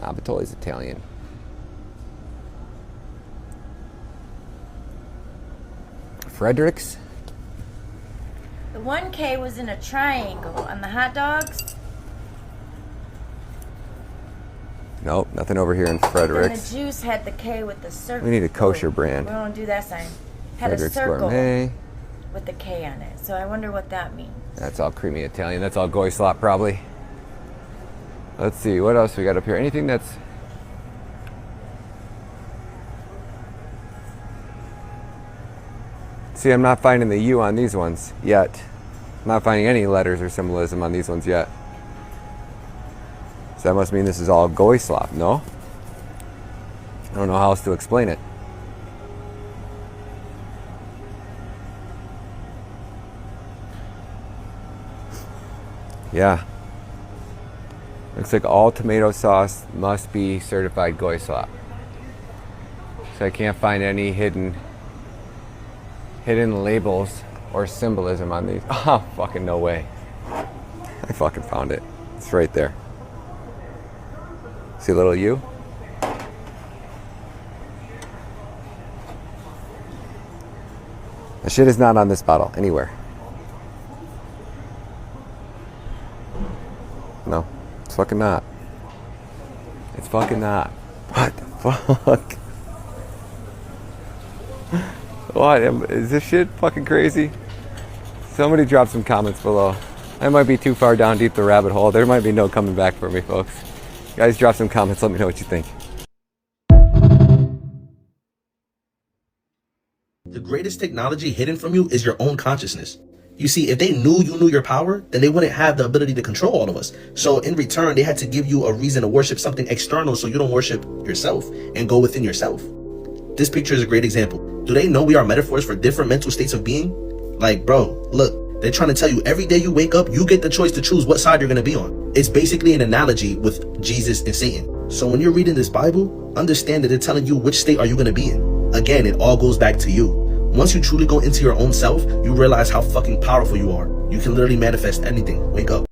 Nah, Bertolli's Italian. Fredericks? The 1K was in a triangle on the hot dogs. Nope, nothing over here in Fredericks. And the juice had the K with the circle. We need a kosher brand. We don't do that sign. Had Fredericks a circle Gourmet. with the K on it. So I wonder what that means. That's all creamy Italian. That's all goy slop probably. Let's see, what else we got up here? Anything that's... See, I'm not finding the U on these ones yet. I'm not finding any letters or symbolism on these ones yet. So that must mean this is all goy slop, no? I don't know how else to explain it. Yeah. Looks like all tomato sauce must be certified goy slop. So I can't find any hidden labels or symbolism on these. Oh, fucking no way. I fucking found it. It's right there. See a little U? The shit is not on this bottle anywhere. No, it's fucking not. It's fucking not. What the fuck? What? Is this shit fucking crazy? Somebody drop some comments below. I might be too far down deep the rabbit hole. There might be no coming back for me, folks. Guys, drop some comments. Let me know what you think. The greatest technology hidden from you is your own consciousness. You see, if they knew you knew your power, then they wouldn't have the ability to control all of us. So in return, they had to give you a reason to worship something external so you don't worship yourself and go within yourself. This picture is a great example. Do they know we are metaphors for different mental states of being? Like, bro, look, they're trying to tell you every day you wake up, you get the choice to choose what side you're going to be on. It's basically an analogy with Jesus and Satan. So when you're reading this Bible, understand that they're telling you which state are you going to be in. Again, it all goes back to you. Once you truly go into your own self, you realize how fucking powerful you are. You can literally manifest anything. Wake up.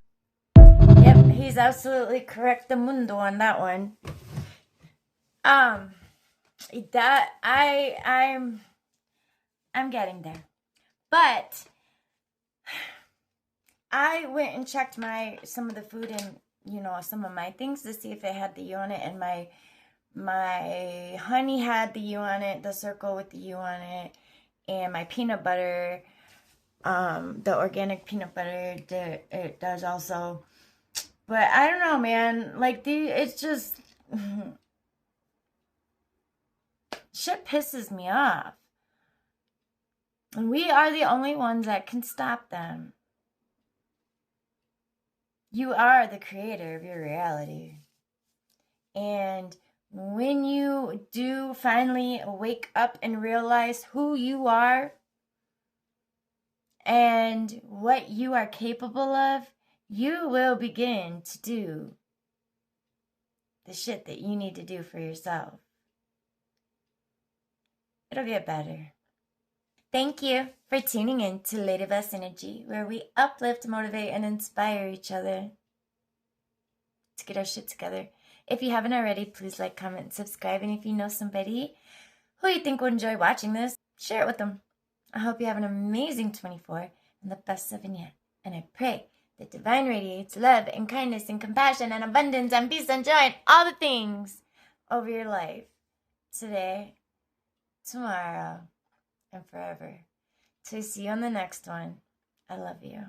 Yep, he's absolutely correct, the mundo, on that one. That I'm getting there. But I went and checked some of the food and, you know, some of my things to see if it had the U on it, and my honey had the U on it, the circle with the U on it, and my peanut butter, the organic peanut butter, it does also. But I don't know, man. Like, it's just shit pisses me off. And we are the only ones that can stop them. You are the creator of your reality. And when you do finally wake up and realize who you are and what you are capable of, you will begin to do the shit that you need to do for yourself. It'll get better. Thank you for tuning in to Lady Best Energy, where we uplift, motivate, and inspire each other to get our shit together. If you haven't already, please like, comment, and subscribe. And if you know somebody who you think would enjoy watching this, share it with them. I hope you have an amazing 24 and the best 7 yet. And I pray that divine radiates love and kindness and compassion and abundance and peace and joy and all the things over your life today, tomorrow, and forever. So see you on the next one. I love you.